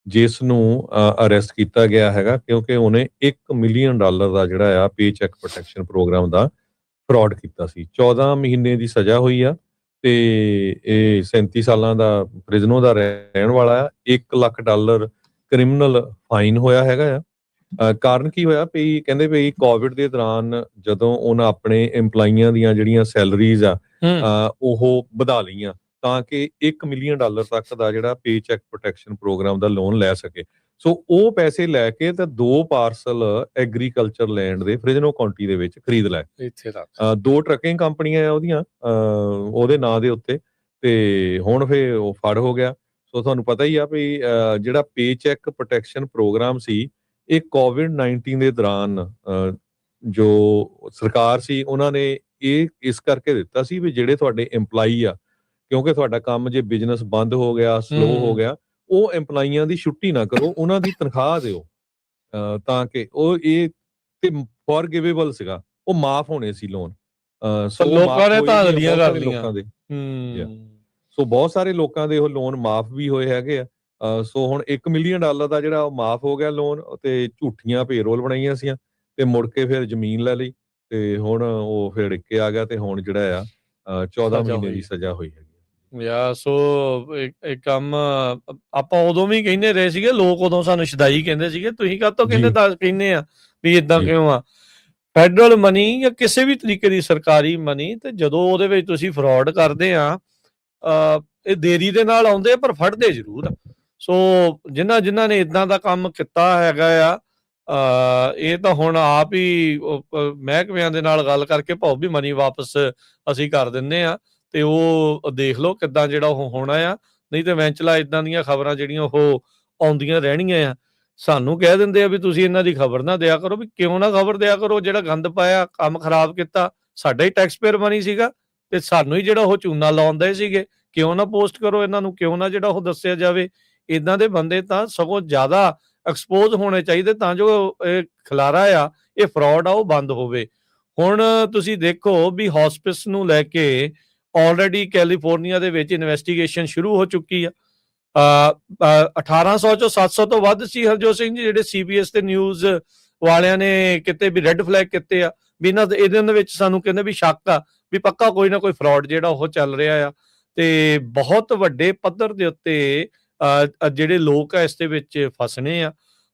ਜਿਸ ਨੂੰ ਅਰੈਸਟ ਕੀਤਾ ਗਿਆ ਹੈਗਾ ਕਿਉਂਕਿ ਉਹਨੇ $1 ਮਿਲੀਅਨ ਦਾ ਜਿਹੜਾ ਆ ਪੇ ਚੈੱਕ ਪ੍ਰੋਟੈਕਸ਼ਨ ਪ੍ਰੋਗਰਾਮ ਦਾ ਫਰਾਡ ਕੀਤਾ ਸੀ। 14 ਮਹੀਨੇ ਦੀ ਸਜ਼ਾ ਹੋਈ ਆ ਤੇ ਇਹ 37 ਸਾਲਾਂ ਦਾ ਫ੍ਰਿਜ਼ਨੋ ਦਾ ਰਹਿਣ ਵਾਲਾ ਆ। $1 ਲੱਖ ਕ੍ਰਿਮੀਨਲ ਫਾਈਨ ਹੋਇਆ ਹੈਗਾ ਆ। ਕਾਰਨ ਕੀ ਹੋਇਆ ਵੀ ਕਹਿੰਦੇ ਵੀ ਕੋਵਿਡ ਦੇ ਦੌਰਾਨ ਜਦੋਂ ਉਹਨਾਂ ਆਪਣੇ EMPLOYੀਆਂ ਦੀਆਂ ਜਿਹੜੀਆਂ ਸੈਲਰੀਜ਼ ਆ ਉਹ ਵਧਾ ਲਈਆਂ ਤਾਂ ਕਿ $1 ਮਿਲੀਅਨ ਤੱਕ ਦਾ ਜਿਹੜਾ ਪੇ ਚੈੱਕ ਪ੍ਰੋਟੈਕਸ਼ਨ ਪ੍ਰੋਗਰਾਮ ਦਾ ਲੋਨ ਲੈ ਸਕੇ। ਸੋ ਉਹ ਪੈਸੇ ਲੈ ਕੇ ਤੇ 2 ਪਾਰਸਲ ਐਗਰੀਕਲਚਰ ਲੈਂਡ ਦੇ ਫ੍ਰਿਜ਼ਨੋ ਕਾਉਂਟੀ ਦੇ ਵਿੱਚ ਖਰੀਦ ਲਏ। ਇੱਥੇ ਤੱਕ 2 ਟਰੱਕਿੰਗ ਕੰਪਨੀਆਂ ਆ ਉਹਦੀਆਂ ਉਹਦੇ ਨਾਂ ਦੇ ਉੱਤੇ, ਤੇ ਹੁਣ ਫੇ ਉਹ ਫੜ ਹੋ ਗਿਆ। ਸੋ ਤੁਹਾਨੂੰ ਪਤਾ ਹੀ ਆ ਵੀ ਜਿਹੜਾ ਪੇ ਚੈੱਕ ਪ੍ਰੋਟੈਕਸ਼ਨ ਪ੍ਰੋਗਰਾਮ ਸੀ ਇਹ ਕੋਵਿਡ-19 ਦੇ ਦੌਰਾਨ ਜੋ ਸਰਕਾਰ ਸੀ ਉਹਨਾਂ ਨੇ ਇਹ ਇਸ ਕਰਕੇ ਦਿੱਤਾ ਸੀ ਵੀ ਜਿਹੜੇ ਤੁਹਾਡੇ EMPLOYੀ ਆ, ਕਿਉਂਕਿ ਤੁਹਾਡਾ ਕੰਮ ਜੇ ਬਿਜ਼ਨਸ ਬੰਦ ਹੋ ਗਿਆ, ਸਲੋ ਹੋ ਗਿਆ, ਉਹ EMPLOYੀਆਂ ਦੀ ਛੁੱਟੀ ਨਾ ਕਰੋ, ਉਹਨਾਂ ਦੀ ਤਨਖਾਹ ਦਿਓ ਤਾਂ ਕਿ ਉਹ ਇਹ ਤੇ ਫੋਰਗਿਵੇਬਲ ਸੀਗਾ, ਉਹ ਮਾਫ ਹੋਣੇ ਸੀ ਲੋਨ। ਸੋ ਲੋਕਾਂ ਨੇ ਤਾਂ ਅਗਲੀਆਂ ਕਰ ਲਈਆਂ ਲੋਕਾਂ ਦੇ। ਸੋ ਬਹੁਤ ਸਾਰੇ ਲੋਕਾਂ ਦੇ ਉਹ ਲੋਨ ਮਾਫ ਵੀ ਹੋਏ ਹੈਗੇ ਆ। ਸੋ ਹੁਣ $1 ਮਿਲੀਅਨ ਦਾ ਜਿਹੜਾ ਉਹ ਮਾਫ ਹੋ ਗਿਆ ਲੋਨ, ਤੇ ਝੂਠੀਆਂ ਪੇਰੋਲ ਬਣਾਈਆਂ ਸੀ ਤੇ ਮੁੜ ਕੇ ਫਿਰ ਜ਼ਮੀਨ ਲੈ ਲਈ ਤੇ ਹੁਣ ਉਹ ਫਿਰ ਇੱਕੇ ਆ ਗਿਆ ਤੇ ਹੁਣ ਜਿਹੜਾ ਆ 14 ਸਜ਼ਾ ਮਹੀਨੇ ਦੀ ਹੋਈ ਸਜ਼ਾ ਹੋਈ ਹੈਗੀ। ਸੋ ਇਹ ਕੰਮ ਆਪਾਂ ਉਦੋਂ ਵੀ ਕਹਿੰਦੇ ਰਹੇ ਸੀਗੇ, ਲੋਕ ਉਦੋਂ ਸਾਨੂੰ ਸ਼ਦਾਈ ਕਹਿੰਦੇ ਸੀਗੇ, ਤੁਸੀਂ ਕਾਹਤੋਂ ਜੀ ਕਹਿੰਦੇ ਆ ਵੀ ਇਦਾਂ ਜੀ ਕਿਉਂ ਆ। ਫੈਡਰਲ ਮਨੀ ਜਾਂ ਕਿਸੇ ਵੀ ਤਰੀਕੇ ਦੀ ਸਰਕਾਰੀ ਮਨੀ, ਤੇ ਜਦੋਂ ਉਹਦੇ ਵਿੱਚ ਤੁਸੀਂ ਫਰਾਡ ਕਰਦੇ ਆ, ਇਹ ਦੇਰੀ ਦੇ ਨਾਲ ਆਉਂਦੇ ਆ ਪਰ ਫੜਦੇ ਜ਼ਰੂਰ ਆ। ਸੋ ਜਿਨ੍ਹਾਂ ਨੇ ਇਦਾਂ ਦਾ ਕੰਮ ਕੀਤਾ ਹੈਗਾ ਆ, ਇਹ ਤਾਂ ਹੁਣ ਆਪ ਹੀ ਮਹਿਕਮਿਆਂ ਦੇ ਨਾਲ ਗੱਲ ਕਰਕੇ ਭਾਉ ਵੀ ਮਨੀ ਵਾਪਸ ਅਸੀਂ ਕਰ ਦਿੰਦੇ ਆ, ਤੇ ਉਹ ਦੇਖ ਲਓ ਕਿੱਦਾਂ ਜਿਹੜਾ ਉਹ ਹੋਣਾ ਆ। ਨਹੀਂ ਤੇ ਵੈਂਚਲਾ ਇਦਾਂ ਦੀਆਂ ਖਬਰਾਂ ਜਿਹੜੀਆਂ ਉਹ ਆਉਂਦੀਆਂ ਰਹਿਣੀਆਂ ਆ। ਸਾਨੂੰ ਕਹਿ ਦਿੰਦੇ ਆ ਵੀ ਤੁਸੀਂ ਇਹਨਾਂ ਦੀ ਖਬਰ ਨਾ ਦਿਆ ਕਰੋ, ਵੀ ਕਿਉਂ ਨਾ ਖਬਰ ਦਿਆ ਕਰੋ, ਜਿਹੜਾ ਗੰਦ ਪਾਇਆ, ਕੰਮ ਖਰਾਬ ਕੀਤਾ, ਸਾਡਾ ਹੀ ਟੈਕਸ ਪੇਅਰ ਮਨੀ ਸੀਗਾ ਤੇ ਸਾਨੂੰ ਹੀ ਜਿਹੜਾ ਉਹ ਚੂਨਾ ਲਾਉਂਦੇ ਸੀਗੇ, ਕਿਉਂ ਨਾ ਪੋਸਟ ਕਰੋ ਇਹਨਾਂ ਨੂੰ, ਕਿਉਂ ਨਾ ਜਿਹੜਾ ਉਹ ਦੱਸਿਆ ਜਾਵੇ। ਇਦਾਂ ਦੇ ਬੰਦੇ ਤਾਂ ਸਗੋਂ ਜ਼ਿਆਦਾ ਐਕਸਪੋਜ਼ ਹੋਣੇ ਚਾਹੀਦੇ ਤਾਂ ਜੋ ਇਹ ਖਿਲਾਰਾ ਆ, ਇਹ ਫਰਾਡ ਆ, ਉਹ ਬੰਦ ਹੋਵੇ। ਹੁਣ ਤੁਸੀਂ ਦੇਖੋ ਵੀ ਹੌਸਪਿਸ ਨੂੰ ਲੈ ਕੇ ਆਲਰੇਡੀ ਕੈਲੀਫੋਰਨੀਆ ਦੇ ਵਿੱਚ ਇਨਵੈਸਟੀਗੇਸ਼ਨ ਸ਼ੁਰੂ ਹੋ ਚੁੱਕੀ ਆ। 1800 ਚੋਂ 700 ਤੋਂ ਵੱਧ ਸੀ ਹਰਜੋਤ ਸਿੰਘ ਜੀ ਜਿਹੜੇ CBS ਤੇ ਨਿਊਜ਼ ਵਾਲਿਆਂ ਨੇ ਕਿਤੇ ਵੀ ਰੈੱਡ ਫਲੈਗ ਕੀਤੇ ਆ, ਵੀ ਇਹਦੇ ਵਿੱਚ ਸਾਨੂੰ ਕਹਿੰਦੇ ਵੀ ਸ਼ੱਕ ਆ ਵੀ ਪੱਕਾ ਕੋਈ ਨਾ ਕੋਈ ਫਰਾਡ ਜਿਹੜਾ ਉਹ ਚੱਲ ਰਿਹਾ ਆ। ਤੇ ਬਹੁਤ ਵੱਡੇ ਪੱਧਰ ਦੇ ਉੱਤੇ ਜਿਹੜੇ ਲੋਕ ਆ ਇਸ ਦੇ ਵਿੱਚ ਫਸਣੇ ਆ।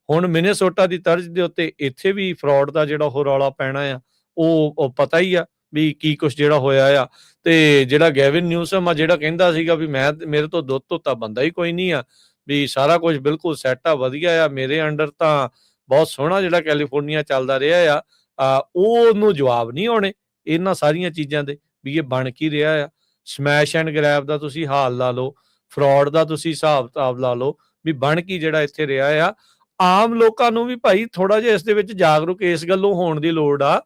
ਹੁਣ ਮਿਨੇਸੋਟਾ ਦੀ ਤਰਜ਼ ਦੇ ਉੱਤੇ ਇੱਥੇ ਵੀ ਫਰਾਡ ਦਾ ਜਿਹੜਾ ਉਹ ਰੌਲਾ ਪੈਣਾ ਆ, ਉਹ ਪਤਾ ਹੀ ਆ ਵੀ ਕੀ ਕੁਛ ਜਿਹੜਾ ਹੋਇਆ ਆ। ਤੇ ਜਿਹੜਾ ਗੈਵਿਨ ਨਿਊਸਮ ਆ, ਜਿਹੜਾ ਕਹਿੰਦਾ ਸੀਗਾ ਵੀ ਮੇਰੇ ਤੋਂ ਦੁੱਧ ਧੋਤਾ ਬੰਦਾ ਹੀ ਕੋਈ ਨਹੀਂ ਆ, ਵੀ ਸਾਰਾ ਕੁਝ ਬਿਲਕੁਲ ਸੈੱਟ ਆ, ਵਧੀਆ ਆ, ਮੇਰੇ ਅੰਡਰ ਤਾਂ ਬਹੁਤ ਸੋਹਣਾ ਜਿਹੜਾ ਕੈਲੀਫੋਰਨੀਆ ਚੱਲਦਾ ਰਿਹਾ ਆ, ਉਹਨੂੰ ਜਵਾਬ ਨਹੀਂ ਆਉਣੇ ਇਹਨਾਂ ਸਾਰੀਆਂ ਚੀਜ਼ਾਂ ਦੇ ਵੀ ਇਹ ਬਣ ਕੀ ਰਿਹਾ ਆ। ਸਮੈਸ਼ ਐਂਡ ਗ੍ਰੈਬ ਦਾ ਤੁਸੀਂ ਹਾਲ ਲਾ ਲਓ, ਫਰਾਡ ਦਾ ਤੁਸੀਂ ਹਿਸਾਬ ਕਿਤਾਬ ਲਾ ਲਓ, ਵੀ ਬਣ ਕੀ ਜਿਹੜਾ ਇੱਥੇ ਰਿਹਾ ਆ। ਆਮ ਲੋਕਾਂ ਨੂੰ ਵੀ ਭਾਈ ਥੋੜਾ ਜਿਹਾ ਇਸ ਦੇ ਵਿੱਚ ਜਾਗਰੂਕ ਇਸ ਗੱਲੋਂ ਹੋਣ ਦੀ ਲੋੜ ਆ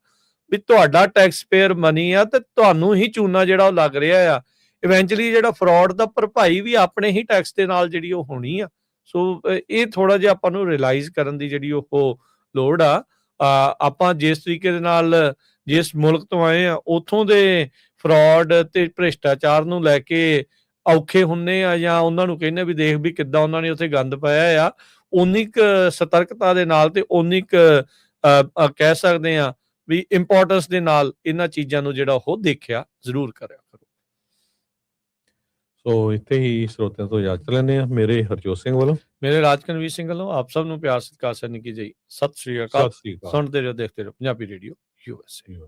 ਵੀ ਤੁਹਾਡਾ ਟੈਕਸ ਪੇਅਰ ਮਨੀ ਆ ਤੇ ਤੁਹਾਨੂੰ ਹੀ ਚੂਨਾ ਜਿਹੜਾ ਉਹ ਲੱਗ ਰਿਹਾ ਆ। ਇਵੈਂਚੁਅਲੀ ਜਿਹੜਾ ਫਰਾਡ ਦਾ ਭਰਪਾਈ ਵੀ ਆਪਣੇ ਹੀ ਟੈਕਸ ਦੇ ਨਾਲ ਜਿਹੜੀ ਉਹ ਹੋਣੀ ਆ। ਸੋ ਇਹ ਥੋੜਾ ਜਿਹਾ ਆਪਾਂ ਨੂੰ ਰਿਅਲਾਈਜ਼ ਕਰਨ ਦੀ ਜਿਹੜੀ ਉਹ ਲੋੜ ਆ। ਆਪਾਂ ਜਿਸ ਤਰੀਕੇ ਦੇ ਨਾਲ ਜਿਸ ਮੁਲਕ ਤੋਂ ਆਏ ਆ ਉੱਥੋਂ ਦੇ ਫਰਾਡ ਤੇ ਭ੍ਰਿਸ਼ਟਾਚਾਰ ਨੂੰ ਲੈ ਕੇ ਔਖੇ ਹੁੰਨੇ ਆ, ਜਾਂ ਉਹਨਾਂ ਨੂੰ ਕਹਿੰਦੇ ਵੀ ਦੇਖ ਵੀ ਕਿੱਦਾਂ ਉਹਨਾਂ ਨੇ ਉੱਥੇ ਗੰਦ ਪਾਇਆ ਆ, ਉਨੀ ਕੁ ਸਤਰਕਤਾ ਦੇ ਨਾਲ ਤੇ ਉਨੀ ਕੁ ਕਹਿ ਸਕਦੇ ਆ ਵੀ ਇੰਪੋਰਟੈਂਸ ਦੇ ਨਾਲ ਇਹਨਾਂ ਚੀਜ਼ਾਂ ਨੂੰ ਜਿਹੜਾ ਉਹ ਦੇਖਿਆ ਜ਼ਰੂਰ ਕਰਿਆ ਕਰੋ। ਸੋ ਇੱਥੇ ਹੀ ਸਰੋਤਿਆਂ ਤੋਂ ਇਜਾਜ਼ਤ ਲੈਂਦੇ ਆ। ਮੇਰੇ ਹਰਜੋਤ ਸਿੰਘ ਵੱਲੋਂ, ਮੇਰੇ ਰਾਜਕਨਵੀਰ ਸਿੰਘ ਵੱਲੋਂ ਆਪ ਸਭ ਨੂੰ ਪਿਆਰ ਸਤਿਕਾਰ ਸਨ ਕੀ ਜੀ। ਸਤਿ ਸ੍ਰੀ ਅਕਾਲ। ਸਤਿ ਸ੍ਰੀ ਅਕਾਲ। ਸੁਣਦੇ ਰਹੋ, ਦੇਖਦੇ ਰਹੋ ਪੰਜਾਬੀ ਰੇਡੀਓ USA।